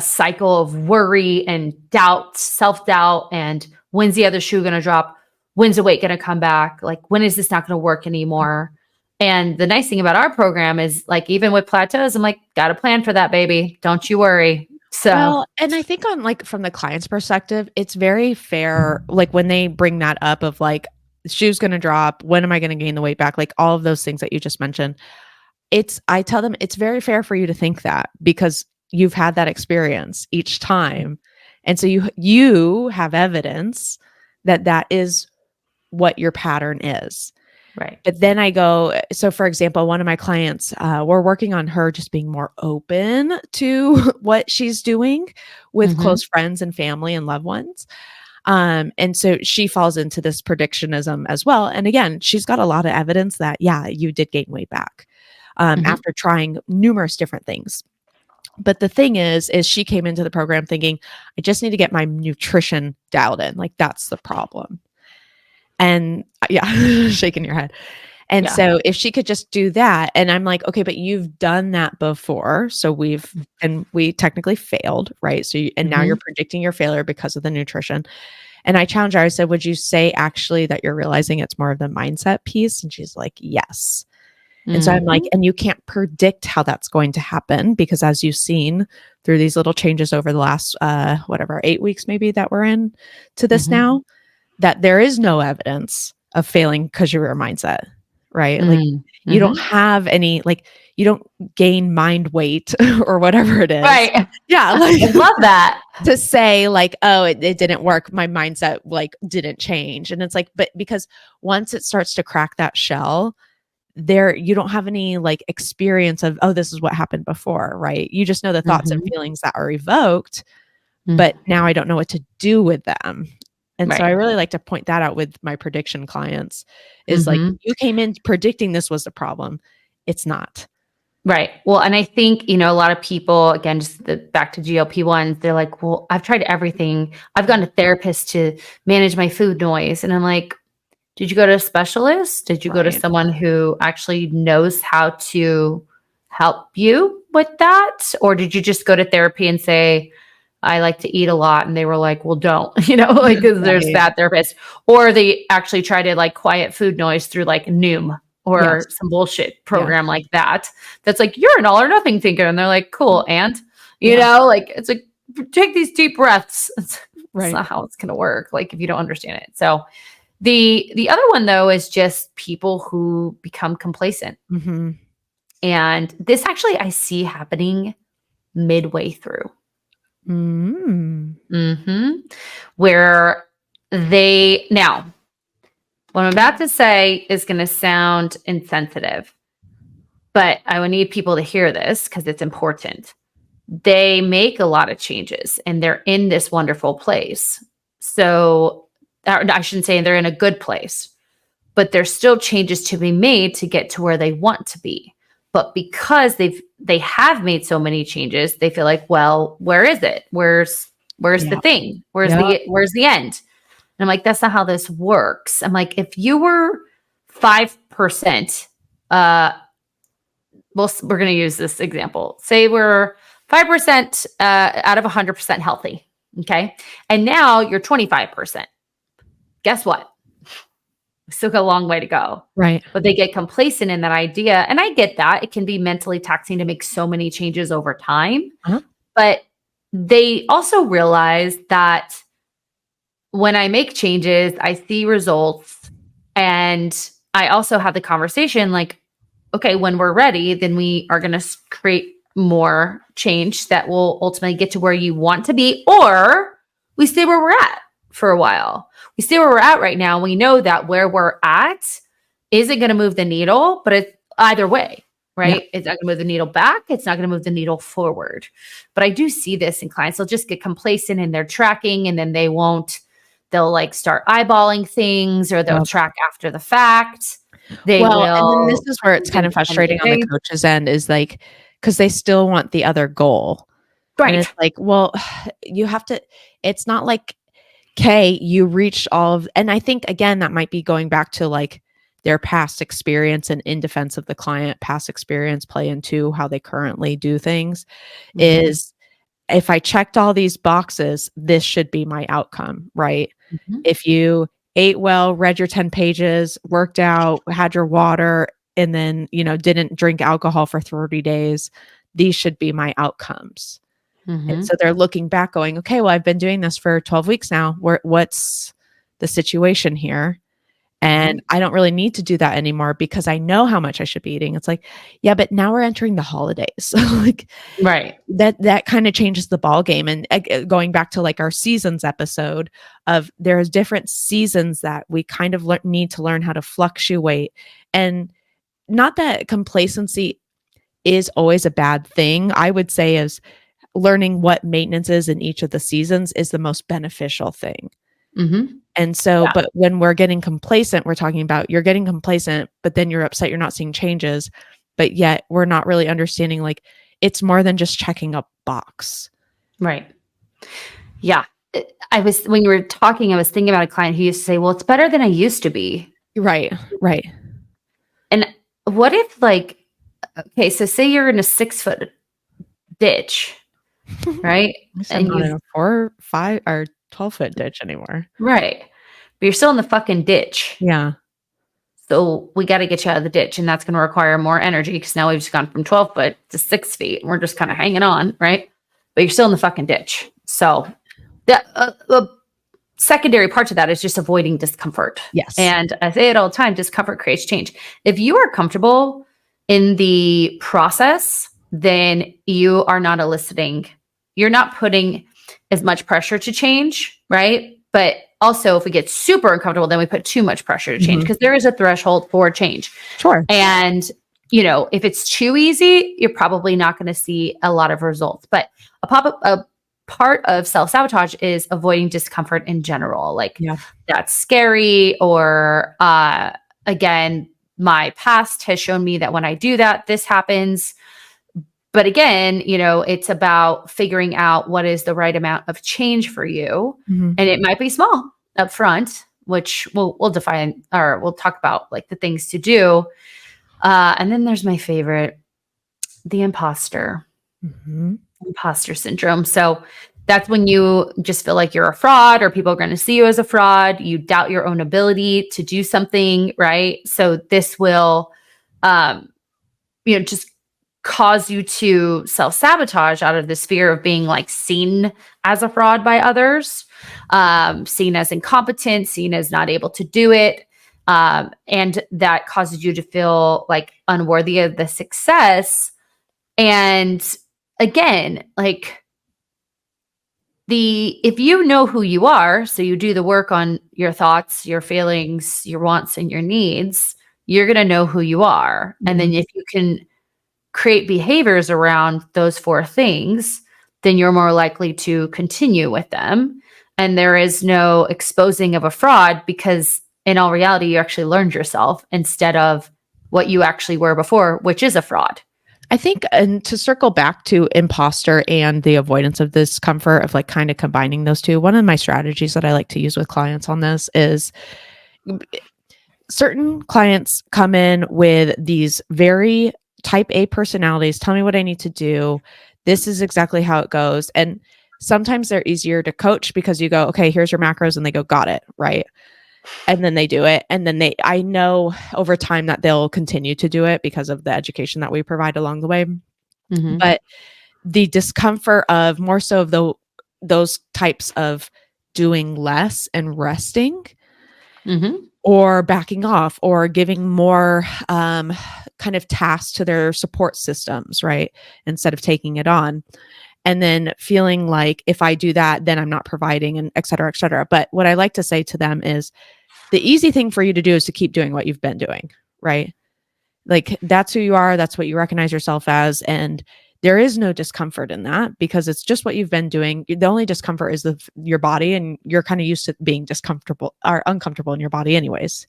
cycle of worry and doubt, self-doubt, and when's the other shoe going to drop? When's the weight going to come back? Like, when is this not going to work anymore? And the nice thing about our program is, like, even with plateaus, I'm like, got a plan for that, baby. Don't you worry. So, well, and I think on like from the client's perspective, it's very fair. Like when they bring that up of like, shoe's going to drop. When am I going to gain the weight back? Like all of those things that you just mentioned. I tell them it's very fair for you to think that because you've had that experience each time. And so you have evidence that that is what your pattern is. right. But then I go, so for example, one of my clients, we're working on her just being more open to what she's doing with close friends and family and loved ones. And so she falls into this predictionism as well. And again, she's got a lot of evidence that, yeah, you did gain weight back after trying numerous different things. But the thing is she came into the program thinking, I just need to get my nutrition dialed in. Like that's the problem. And yeah, shaking your head. And so if she could just do that, and I'm like, okay, but you've done that before. So we technically failed, right? So, now you're predicting your failure because of the nutrition. And I challenged her, I said, would you say actually that you're realizing it's more of the mindset piece? And she's like, yes. And so I'm like, and you can't predict how that's going to happen because as you've seen through these little changes over the last, 8 weeks maybe that we're in to this now, that there is no evidence of failing because you're a mindset, right? Like you don't have any, like you don't gain mind weight or whatever it is. Right. Yeah. Like, I love that. To say like, oh, it didn't work. My mindset like didn't change. And it's like, but because once it starts to crack that shell, there you don't have any like experience of, oh, this is what happened before, right? You just know the thoughts and feelings that are evoked, but now I don't know what to do with them. And so I really like to point that out with my prediction clients is like, you came in predicting this was the problem. It's not. Right. Well, and I think, a lot of people, again, just back to GLP-1s, they're like, well, I've tried everything. I've gone to therapists to manage my food noise. And I'm like, did you go to a specialist? Did you go to someone who actually knows how to help you with that? Or did you just go to therapy and say, I like to eat a lot? And they were like, well, don't, like, cause there's fat therapists. Or they actually try to like quiet food noise through like Noom or some bullshit program like that. That's like, you're an all or nothing thinker. And they're like, cool. And, like, it's like, take these deep breaths. It's not how it's going to work. Like if you don't understand it. So the other one though, is just people who become complacent. And this actually, I see happening midway through. Where now, what I'm about to say is going to sound insensitive, but I would need people to hear this because it's important. They make a lot of changes and they're in this wonderful place. So I shouldn't say they're in a good place, but there's still changes to be made to get to where they want to be. But because they have made so many changes, they feel like, well, where is it? Where's the thing? Where's the end? And I'm like, that's not how this works. I'm like, if you were 5%, we're going to use this example. Say we're 5% out of 100% healthy. Okay. And now you're 25%. Guess what? We still got a long way to go. Right. But they get complacent in that idea. And I get that. It can be mentally taxing to make so many changes over time. But they also realize that when I make changes, I see results, and I also have the conversation like, okay, when we're ready, then we are going to create more change that will ultimately get to where you want to be, or we stay where we're at for a while. We stay where we're at right now. We know that where we're at isn't going to move the needle, but it's either way, right? It's not going to move the needle back. It's not going to move the needle forward. But I do see this in clients. They'll just get complacent in their tracking, and then they'll like start eyeballing things, or they'll track after the fact. They Well, will. and then this is where it's kind of frustrating on the coach's end, is like, because they still want the other goal. Right. And it's like, well, you have to, it's not like, okay, you reached all of, and I think again, that might be going back to like their past experience, and in defense of the client, past experience play into how they currently do things. Is if I checked all these boxes, this should be my outcome, right? If you ate well, read your 10 pages, worked out, had your water, and then, didn't drink alcohol for 30 days, these should be my outcomes. And so they're looking back going, okay, well, I've been doing this for 12 weeks now. What's the situation here? And I don't really need to do that anymore because I know how much I should be eating. It's like, yeah, but now we're entering the holidays. Like, right. That kind of changes the ball game. And going back to like our seasons episode of, there's different seasons that we kind of need to learn how to fluctuate. And not that complacency is always a bad thing. I would say is learning what maintenance is in each of the seasons is the most beneficial thing. And so, but when we're getting complacent, we're talking about you're getting complacent, but then you're upset you're not seeing changes, but yet we're not really understanding like it's more than just checking a box. Right. Yeah. When you were talking, I was thinking about a client who used to say, well, it's better than I used to be. Right. Right. And what if like, okay, so say you're in a 6-foot ditch, right? And not in a 4, 5 or 12-foot ditch anymore. Right. But you're still in the fucking ditch. Yeah. So we got to get you out of the ditch, and that's going to require more energy because now we've just gone from 12 foot to 6 feet, and we're just kind of hanging on, right? But you're still in the fucking ditch. So the secondary part to that is just avoiding discomfort. Yes. And I say it all the time, discomfort creates change. If you are comfortable in the process, then you are not you're not putting as much pressure to change, right? But also, if we get super uncomfortable, then we put too much pressure to change because there is a threshold for change. Sure. And, if it's too easy, you're probably not going to see a lot of results. But a part of self-sabotage is avoiding discomfort in general. Like that's scary, or again, my past has shown me that when I do that, this happens. But again, it's about figuring out what is the right amount of change for you. And it might be small up front, which we'll define, or we'll talk about like the things to do. And then there's my favorite, the imposter syndrome. So that's when you just feel like you're a fraud, or people are going to see you as a fraud. You doubt your own ability to do something, right? So this will, just cause you to self-sabotage out of this fear of being like seen as a fraud by others, seen as incompetent, seen as not able to do it. And that causes you to feel like unworthy of the success. And again, like if you know who you are, so you do the work on your thoughts, your feelings, your wants, and your needs, you're going to know who you are. And then if you can create behaviors around those 4 things, then you're more likely to continue with them. And there is no exposing of a fraud, because in all reality, you actually learned yourself instead of what you actually were before, which is a fraud. I think, and to circle back to imposter and the avoidance of discomfort, of like kind of combining those two, one of my strategies that I like to use with clients on this is certain clients come in with these very type A personalities. Tell me what I need to do. This is exactly how it goes. And sometimes they're easier to coach because you go, okay, here's your macros, and they go, got it. Right. And then they do it. And then I know over time that they'll continue to do it because of the education that we provide along the way. But the discomfort of more so of those types of doing less and resting, Mm-hmm. or backing off, or giving more kind of tasks to their support systems, right? Instead of taking it on. And then feeling like if I do that, then I'm not providing, and et cetera, et cetera. But what I like to say to them is the easy thing for you to do is to keep doing what you've been doing, right? Like that's who you are. That's what you recognize yourself as. And there is no discomfort in that because it's just what you've been doing. The only discomfort is your body, and you're kind of used to being discomfortable or uncomfortable in your body anyways.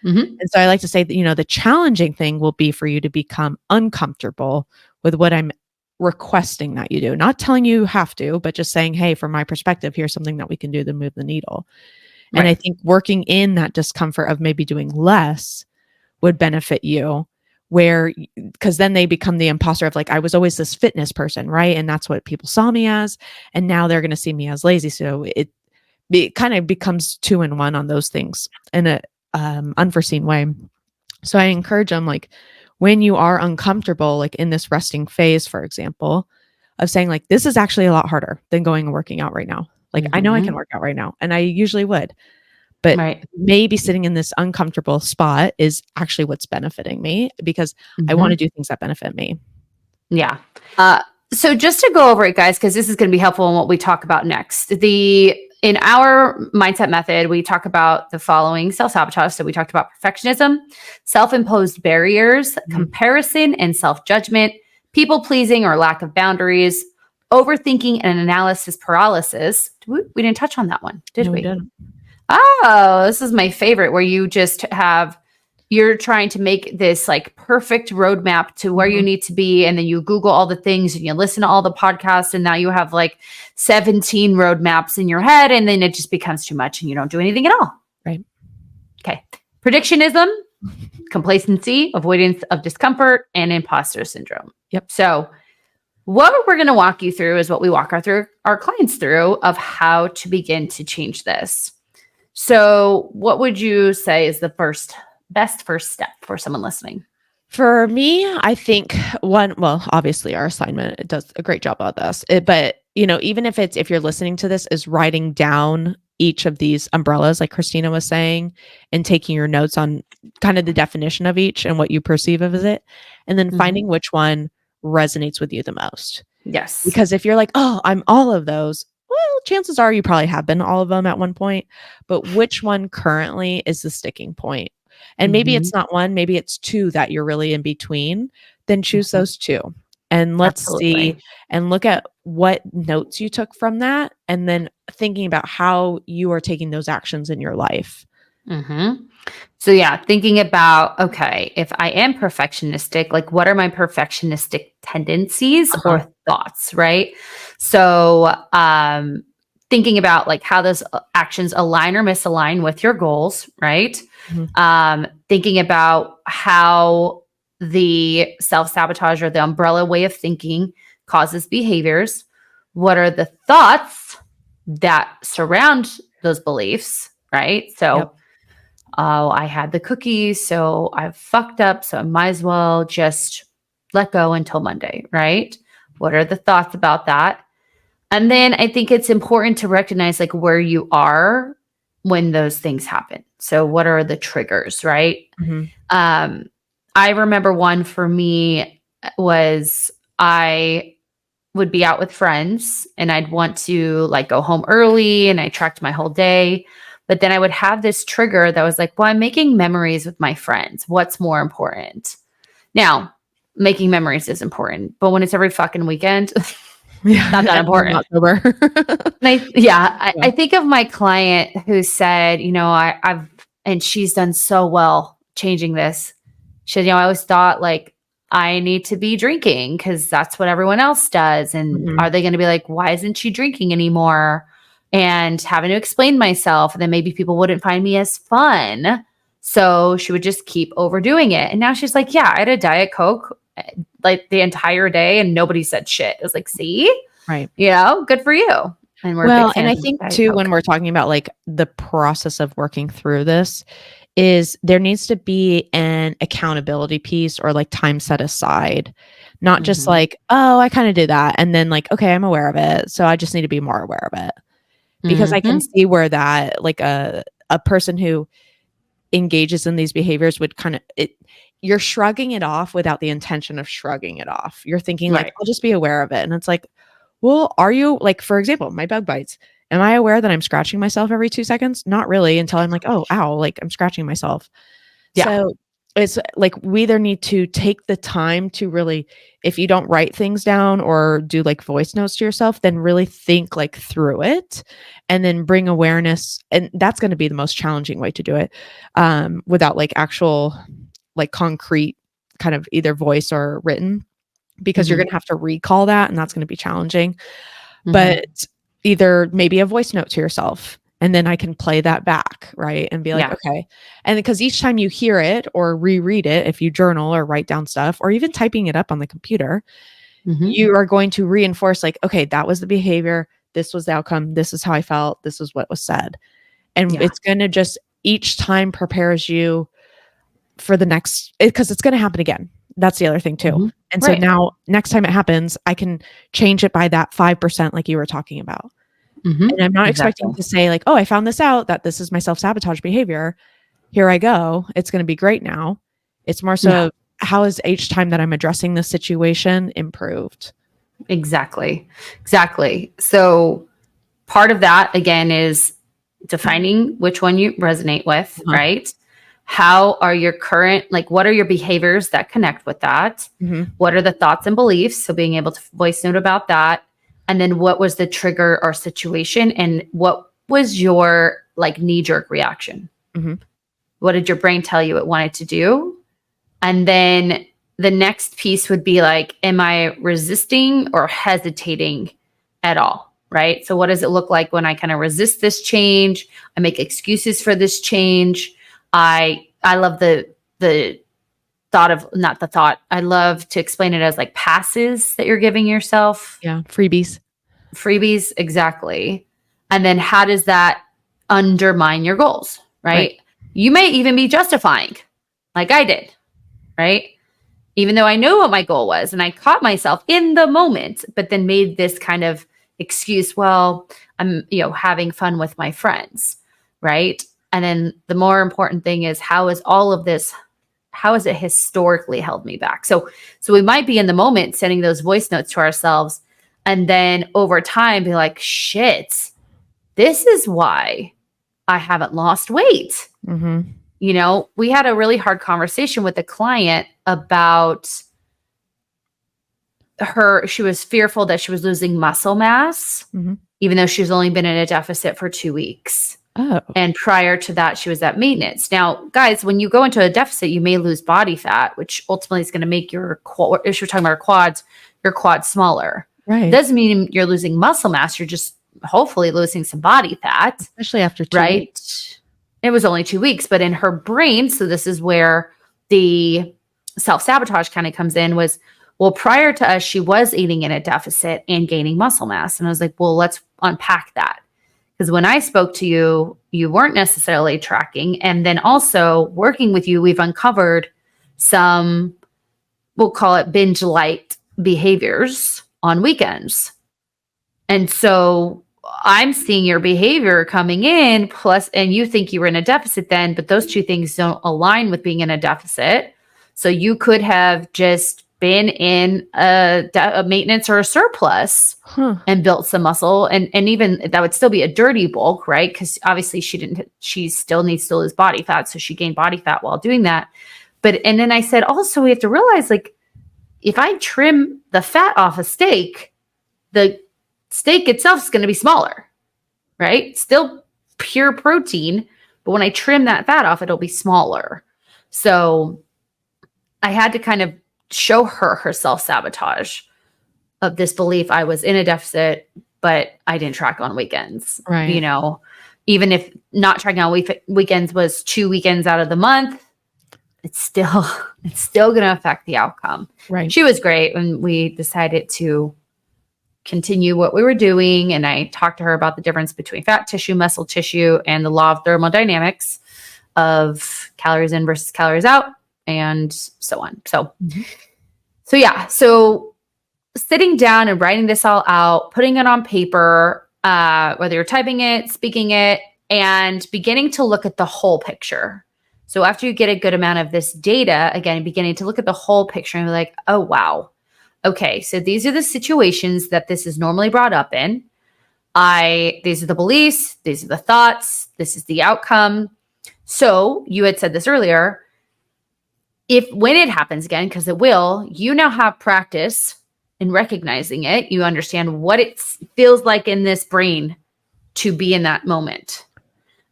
Mm-hmm. And so I like to say that, the challenging thing will be for you to become uncomfortable with what I'm requesting that you do. Not telling you have to, but just saying, hey, from my perspective, here's something that we can do to move the needle. And I Right. think working in that discomfort of maybe doing less would benefit you, where because then they become the imposter of like, I was always this fitness person, right? And that's what people saw me as. And now they're going to see me as lazy. So it kind of becomes 2 in 1 on those things in a unforeseen way. So I encourage them, like, when you are uncomfortable, like in this resting phase, for example, of saying like, this is actually a lot harder than going and working out right now. Like, I know I can Mm-hmm. work out right now, and I usually would, but Right. maybe sitting in this uncomfortable spot is actually what's benefiting me because I want to Mm-hmm. do things that benefit me. Yeah. So just to go over it, guys, because this is going to be helpful in what we talk about next. In our mindset method, we talk about the following self-sabotage. So we talked about perfectionism, self-imposed barriers, comparison and self-judgment, people-pleasing or lack of boundaries, overthinking and analysis paralysis. We didn't touch on that one, did No, we we? didn't. Oh, this is my favorite, where you're trying to make this like perfect roadmap to where you need to be. And then you Google all the things and you listen to all the podcasts. And now you have like 17 roadmaps in your head. And then it just becomes too much and you don't do anything at all. Right. Okay. Predictionism, complacency, avoidance of discomfort, and imposter syndrome. Yep. So what we're going to walk you through is what we walk our clients through of how to begin to change this. So what would you say is the best first step for someone listening? For me, I think obviously our assignment does a great job of this, but even if you're listening to this, is writing down each of these umbrellas, like Christina was saying, and taking your notes on kind of the definition of each and what you perceive of it, and then finding which one resonates with you the most. Yes. Because if you're like, oh, I'm all of those, well, chances are you probably have been all of them at one point, but which one currently is the sticking point? And maybe it's not one, maybe it's 2 that you're really in between, then choose those 2. And let's see and look at what notes you took from that, and then thinking about how you are taking those actions in your life. So yeah, thinking about, okay, if I am perfectionistic, like what are my perfectionistic tendencies or thoughts, right? So thinking about like how those actions align or misalign with your goals, right? Thinking about how the self-sabotage or the umbrella way of thinking causes behaviors. What are the thoughts that surround those beliefs, right? So, oh, I had the cookies, so I've fucked up, so I might as well just let go until Monday, right? What are the thoughts about that? And then I think it's important to recognize like where you are when those things happen. So what are the triggers, right? I remember one for me was I would be out with friends and I'd want to like go home early and I tracked my whole day. But then I would have this trigger that was like, well, I'm making memories with my friends. What's more important? Now, making memories is important, but when it's every fucking weekend, not that important. I think of my client who said, and she's done so well changing this. She said, I always thought like I need to be drinking because that's what everyone else does. And are they going to be like, why isn't she drinking anymore? And having to explain myself. And then maybe people wouldn't find me as fun. So she would just keep overdoing it. And now she's like, yeah, I had a Diet Coke like the entire day and nobody said shit. It was like, see? Right. Good for you. And and I think too, when we're talking about like the process of working through this, is there needs to be an accountability piece or like time set aside, not just like, oh, I kind of did that. And then like, okay, I'm aware of it. So I just need to be more aware of it. because I can Mm-hmm. see where that, like a person who engages in these behaviors would kind of you're shrugging it off without the intention of shrugging it off. You're thinking like, Right. I'll just be aware of it. And it's like, well, are you, like, for example, my bug bites. Am I aware that I'm scratching myself every 2 seconds? Not really, until I'm like, oh, ow, like I'm scratching myself. Yeah. So it's like we either need to take the time to really, if you don't write things down or do like voice notes to yourself, then really think like through it and then bring awareness. And that's going to be the most challenging way to do it, without like actual, like concrete kind of either voice or written, because you're Mm-hmm. going to have to recall that. And that's going to be challenging. Mm-hmm. But either maybe a voice note to yourself, and then I can play that back, right? And be like, Yeah. okay. And because each time you hear it or reread it, if you journal or write down stuff or even typing it up on the computer, Mm-hmm. you are going to reinforce, like, okay, that was the behavior. This was the outcome. This is how I felt. This is what was said. And Yeah. it's going to just each time prepares you for the next, because it's going to happen again. That's the other thing too. Mm-hmm. And so Right. now next time it happens, I can change it by that 5%, like you were talking about. Mm-hmm. And I'm not Exactly. expecting to say like, oh, I found this out that this is my self-sabotage behavior. Here I go. It's going to be great now. It's more Yeah. so, how is each time that I'm addressing this situation improved? Exactly. Exactly. So part of that again is defining which one you resonate with, Uh-huh. right? How are your current, like, what are your behaviors that connect with that? Mhm. What are the thoughts and beliefs? So being able to voice note about that. And then what was the trigger or situation? And what was your like knee jerk reaction? Mhm. What did your brain tell you it wanted to do? And then the next piece would be like, am I resisting or hesitating at all? Right. So what does it look like when I kind of resist this change? I make excuses for this change. I love the thought of, not the thought. I love to explain it as like passes that you're giving yourself. Yeah. Freebies. Freebies, exactly. And then how does that undermine your goals? Right. Right. You may even be justifying, like I did, right? Even though I know what my goal was and I caught myself in the moment, but then made this kind of excuse, well, I'm, having fun with my friends, right? And then the more important thing is, how is all of this, how has it historically held me back? So we might be in the moment sending those voice notes to ourselves, and then over time be like, shit, this is why I haven't lost weight. Mhm. We had a really hard conversation with a client about she was fearful that she was losing muscle mass, Mhm. even though she's only been in a deficit for 2 weeks. Oh. And prior to that, she was at maintenance. Now, guys, when you go into a deficit, you may lose body fat, which ultimately is going to make if you're talking about your quads smaller. Right. It doesn't mean you're losing muscle mass. You're just hopefully losing some body fat. Especially after 2 right? weeks. It was only 2 weeks, but in her brain, so this is where the self-sabotage kind of comes in, was, well, prior to us, she was eating in a deficit and gaining muscle mass. And I was like, well, let's unpack that. Because when I spoke to you, you weren't necessarily tracking. And then also working with you, we've uncovered some, we'll call it binge light behaviors on weekends. And so I'm seeing your behavior coming in plus, and you think you were in a deficit then, but those two things don't align with being in a deficit. So you could have just been in a maintenance or a surplus and built some muscle. And even that would still be a dirty bulk, right? Because obviously she still needs to lose body fat. So she gained body fat while doing that. And then I said, also, we have to realize, like, if I trim the fat off a steak, the steak itself is going to be smaller, right? Still pure protein, but when I trim that fat off, it'll be smaller. So I had to kind of show her self-sabotage of this belief I was in a deficit, but I didn't track on weekends. Right. Even if not tracking on weekends was 2 weekends out of the month, it's still going to affect the outcome. Right. She was great when we decided to continue what we were doing. And I talked to her about the difference between fat tissue, muscle tissue, and the law of thermodynamics of calories in versus calories out, and so on. So yeah. So sitting down and writing this all out, putting it on paper, whether you're typing it, speaking it, and beginning to look at the whole picture. So after you get a good amount of this data, again, beginning to look at the whole picture and be like, oh, wow. Okay, so these are the situations that this is normally brought up in. These are the beliefs, these are the thoughts, this is the outcome. So you had said this earlier, when it happens again, because it will, you now have practice in recognizing it. You understand what it feels like in this brain to be in that moment.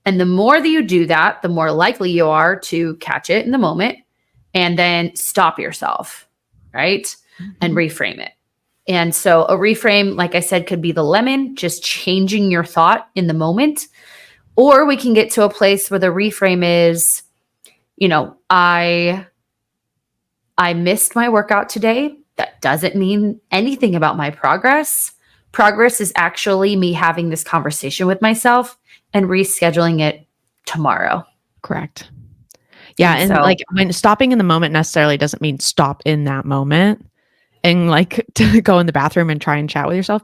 And the more that you do that, the more likely you are to catch it in the moment and then stop yourself, right? And reframe it. And so a reframe, like I said, could be the lemon, just changing your thought in the moment. Or we can get to a place where the reframe is, I missed my workout today. That doesn't mean anything about my progress. Progress is actually me having this conversation with myself and rescheduling it tomorrow. Correct. Yeah. And like when stopping in the moment necessarily doesn't mean stop in that moment and like to go in the bathroom and try and chat with yourself.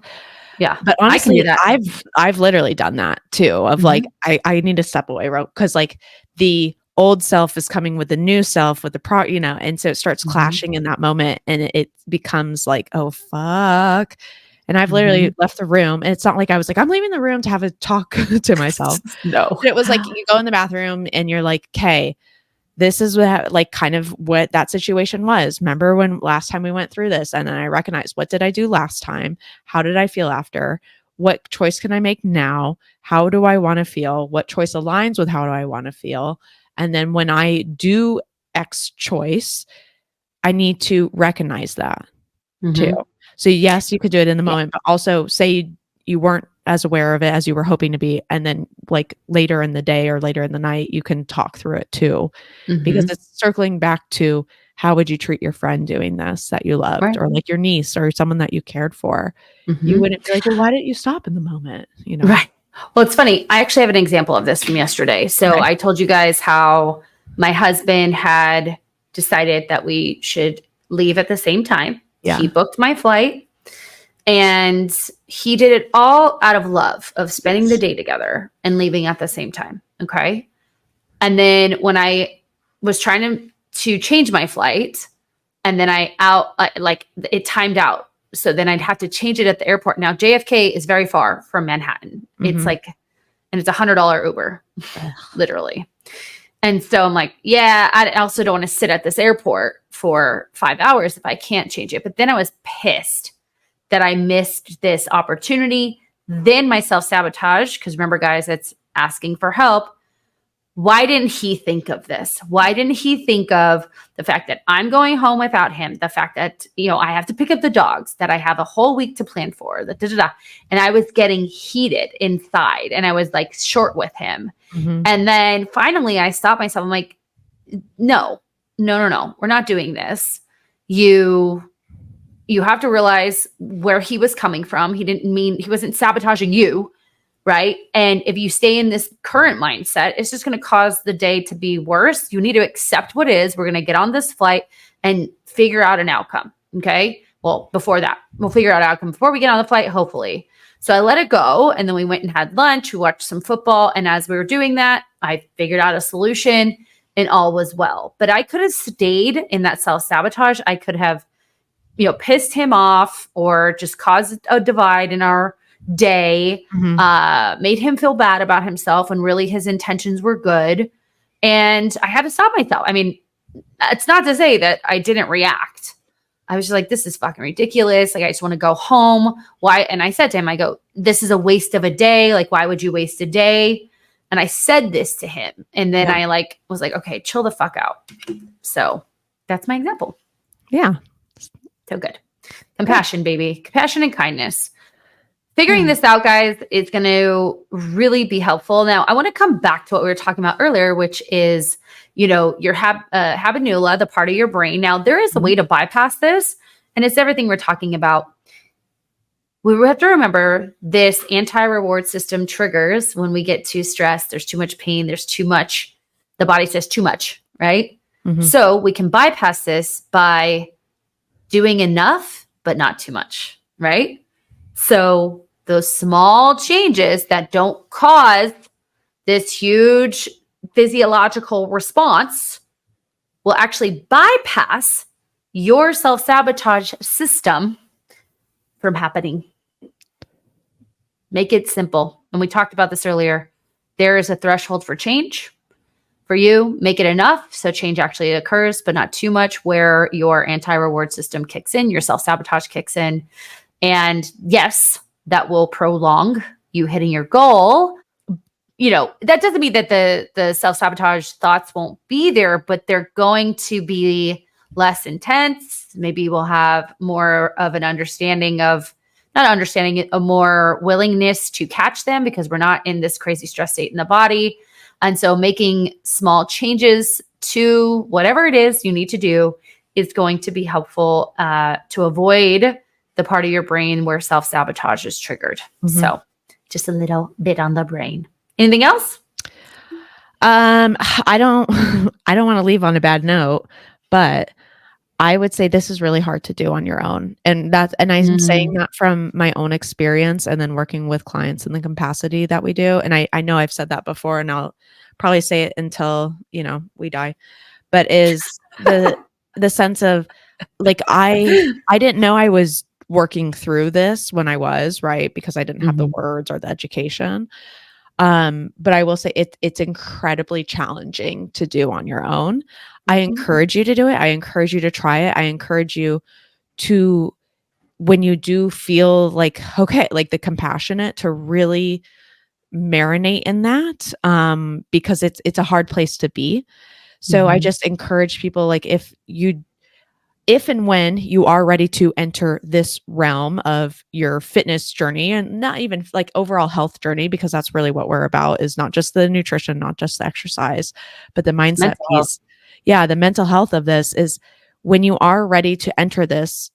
Yeah. But honestly, I can do that. I've literally done that too of like, I need to step away because like the old self is coming with the new self with the and so it starts clashing in that moment and it becomes like, oh, fuck. And I've literally left the room. And it's not like I was like, I'm leaving the room to have a talk to myself. No. But it was like, you go in the bathroom and you're like, okay, this is what, like, kind of what that situation was. Remember when last time we went through this? And then I recognized, what did I do last time? How did I feel after? What choice can I make now? How do I want to feel? What choice aligns with how do I want to feel? And then when I do X choice, I need to recognize that too. So yes, you could do it in the moment, but also say you weren't as aware of it as you were hoping to be. And then like later in the day or later in the night, you can talk through it too, because it's circling back to how would you treat your friend doing this that you loved, or like your niece or someone that you cared for. You wouldn't be like, well, why didn't you stop in the moment? Right. Well, it's funny. I actually have an example of this from yesterday. So I told you guys how my husband had decided that we should leave at the same time. Yeah. He booked my flight and he did it all out of love of spending the day together and leaving at the same time. Okay. And then when I was trying to change my flight and then it timed out. So then I'd have to change it at the airport. Now JFK is very far from Manhattan. It's like, and it's $100 Uber, literally. And so I'm like, yeah, I also don't want to sit at this airport for 5 hours if I can't change it. But then I was pissed that I missed this opportunity. Then my self-sabotage, because remember, guys, it's asking for help. Why didn't he think of this? Why didn't he think of the fact that I'm going home without him? The fact that, I have to pick up the dogs, that I have a whole week to plan for, and I was getting heated inside and I was like short with him. And then finally I stopped myself. I'm like, no, we're not doing this. You have to realize where he was coming from. He wasn't sabotaging you. Right. And if you stay in this current mindset, it's just going to cause the day to be worse. You need to accept what is. We're going to get on this flight and figure out an outcome. Okay. Well, before that, we'll figure out an outcome before we get on the flight, hopefully. So I let it go. And then we went and had lunch. We watched some football. And as we were doing that, I figured out a solution and all was well. But I could have stayed in that self-sabotage. I could have, pissed him off or just caused a divide in our day, made him feel bad about himself when really his intentions were good. And I had to stop myself. I mean, it's not to say that I didn't react. I was just like, this is fucking ridiculous. Like, I just want to go home. Why? And I said to him, I go, this is a waste of a day. Like, why would you waste a day? And I said this to him. And then I was like, okay, chill the fuck out. So that's my example. Yeah. So good. Compassion, baby. Compassion and kindness. Figuring this out, guys, is going to really be helpful. Now, I want to come back to what we were talking about earlier, which is, your habanula, the part of your brain. Now, there is a way to bypass this, and it's everything we're talking about. We have to remember this anti-reward system triggers when we get too stressed. There's too much pain. There's too much. The body says too much, right? So we can bypass this by doing enough, but not too much, right? So those small changes that don't cause this huge physiological response will actually bypass your self-sabotage system from happening. Make it simple. And we talked about this earlier. There is a threshold for change. For you, make it enough so change actually occurs, but not too much where your anti-reward system kicks in, your self-sabotage kicks in. And yes, that will prolong you hitting your goal. That doesn't mean that the self-sabotage thoughts won't be there, but they're going to be less intense. Maybe we'll have more of an understanding of, not understanding, a more willingness to catch them because we're not in this crazy stress state in the body. And so making small changes to whatever it is you need to do is going to be helpful to avoid the part of your brain where self-sabotage is triggered. So just a little bit on the brain. Anything else? I don't want to leave on a bad note, but I would say this is really hard to do on your own. And I'm saying that from my own experience and then working with clients in the capacity that we do. And I know I've said that before and I'll probably say it until, we die, but is the sense of like, I didn't know I was working through this when I was, right? Because I didn't have the words or the education. But I will say it's incredibly challenging to do on your own. I encourage you to do it. I encourage you to try it. I encourage you to, when you do feel like, okay, like the compassionate, to really marinate in that, because it's a hard place to be. So I just encourage people, like, if and when you are ready to enter this realm of your fitness journey, and not even like overall health journey, because that's really what we're about, is not just the nutrition, not just the exercise, but the mindset piece. Yeah. The mental health of this is, when you are ready to enter this,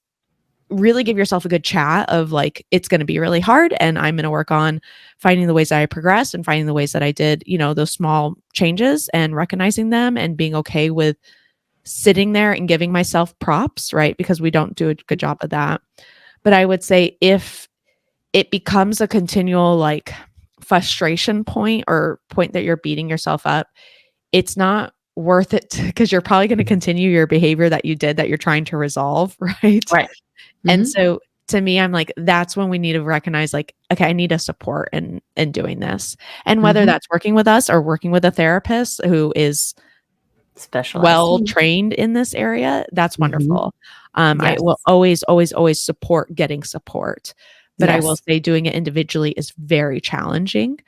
really give yourself a good chat of like, it's going to be really hard. And I'm going to work on finding the ways that I progressed and finding the ways that I did, those small changes and recognizing them and being okay with sitting there and giving myself props, right? Because we don't do a good job of that. But I would say if it becomes a continual like frustration point or point that you're beating yourself up, it's not worth it, because you're probably going to continue your behavior that you did that you're trying to resolve, right? Right. And so to me, I'm like, that's when we need to recognize like, okay, I need a support in doing this. And whether that's working with us or working with a therapist who is specialized, well trained in this area, that's wonderful. I will always support getting support, but I will say doing it individually is very challenging.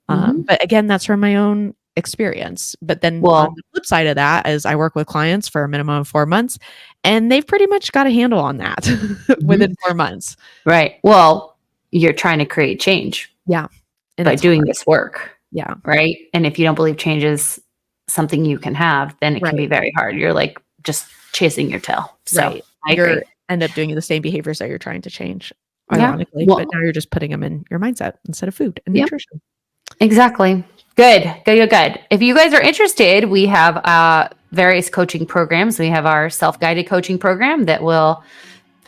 But again, that's from my own experience. But then on the flip side of that is I work with clients for a minimum of 4 months, and they've pretty much got a handle on that within 4 months. Right. Well, you're trying to create change. Yeah. And by doing this work. Yeah. Right. And if you don't believe change is something you can have, then it can be very hard. You're like just chasing your tail. So I agree. End up doing the same behaviors that you're trying to change, ironically, but now you're just putting them in your mindset instead of food and nutrition. Exactly. Good. If you guys are interested, we have various coaching programs. We have our self-guided coaching program that will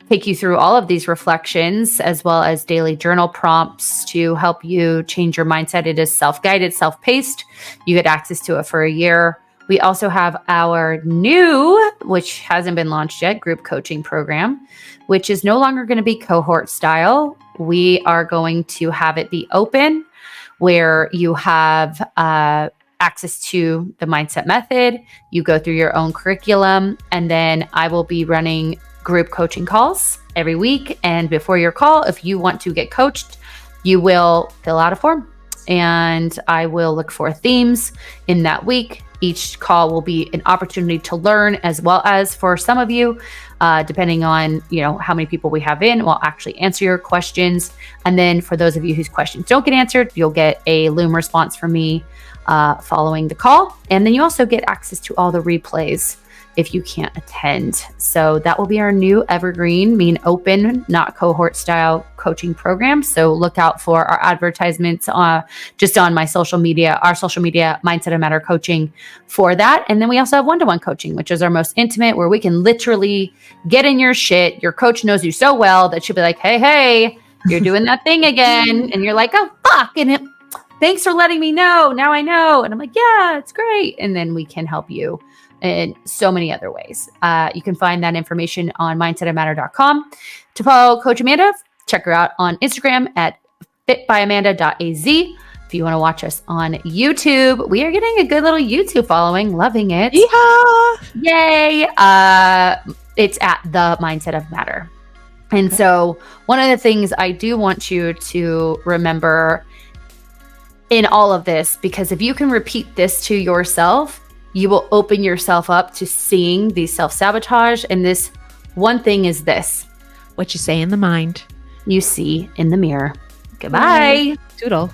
take you through all of these reflections, as well as daily journal prompts to help you change your mindset. It is self-guided, self-paced. You get access to it for a year. We also have our new, which hasn't been launched yet, group coaching program, which is no longer going to be cohort style. We are going to have it be open, where you have access to the mindset method. You go through your own curriculum, and then I will be running group coaching calls every week. And before your call, if you want to get coached, you will fill out a form, and I will look for themes in that week. Each call will be an opportunity to learn, as well as for some of you, depending on how many people we have in, we'll actually answer your questions. And then for those of you whose questions don't get answered, you'll get a Loom response from me following the call. And then you also get access to all the replays if you can't attend. So that will be our new evergreen, open, not cohort style coaching program. So look out for our advertisements just on my social media, our social media, Mindset and Matter Coaching, for that. And then we also have one-to-one coaching, which is our most intimate, where we can literally get in your shit. Your coach knows you so well that she'll be like, hey, you're doing that thing again. And you're like, oh, fuck. And thanks for letting me know. Now I know. And I'm like, yeah, it's great. And then we can help you in so many other ways. You can find that information on mindsetofmatter.com. To follow Coach Amanda, check her out on Instagram at fitbyamanda.az. If you want to watch us on YouTube, we are getting a good little YouTube following. Loving it. Yeehaw! Yay. It's at the Mindset of Matter. And so one of the things I do want you to remember in all of this, because if you can repeat this to yourself, you will open yourself up to seeing these self-sabotage. And this one thing is this: what you say in the mind, you see in the mirror. Goodbye. Toodle.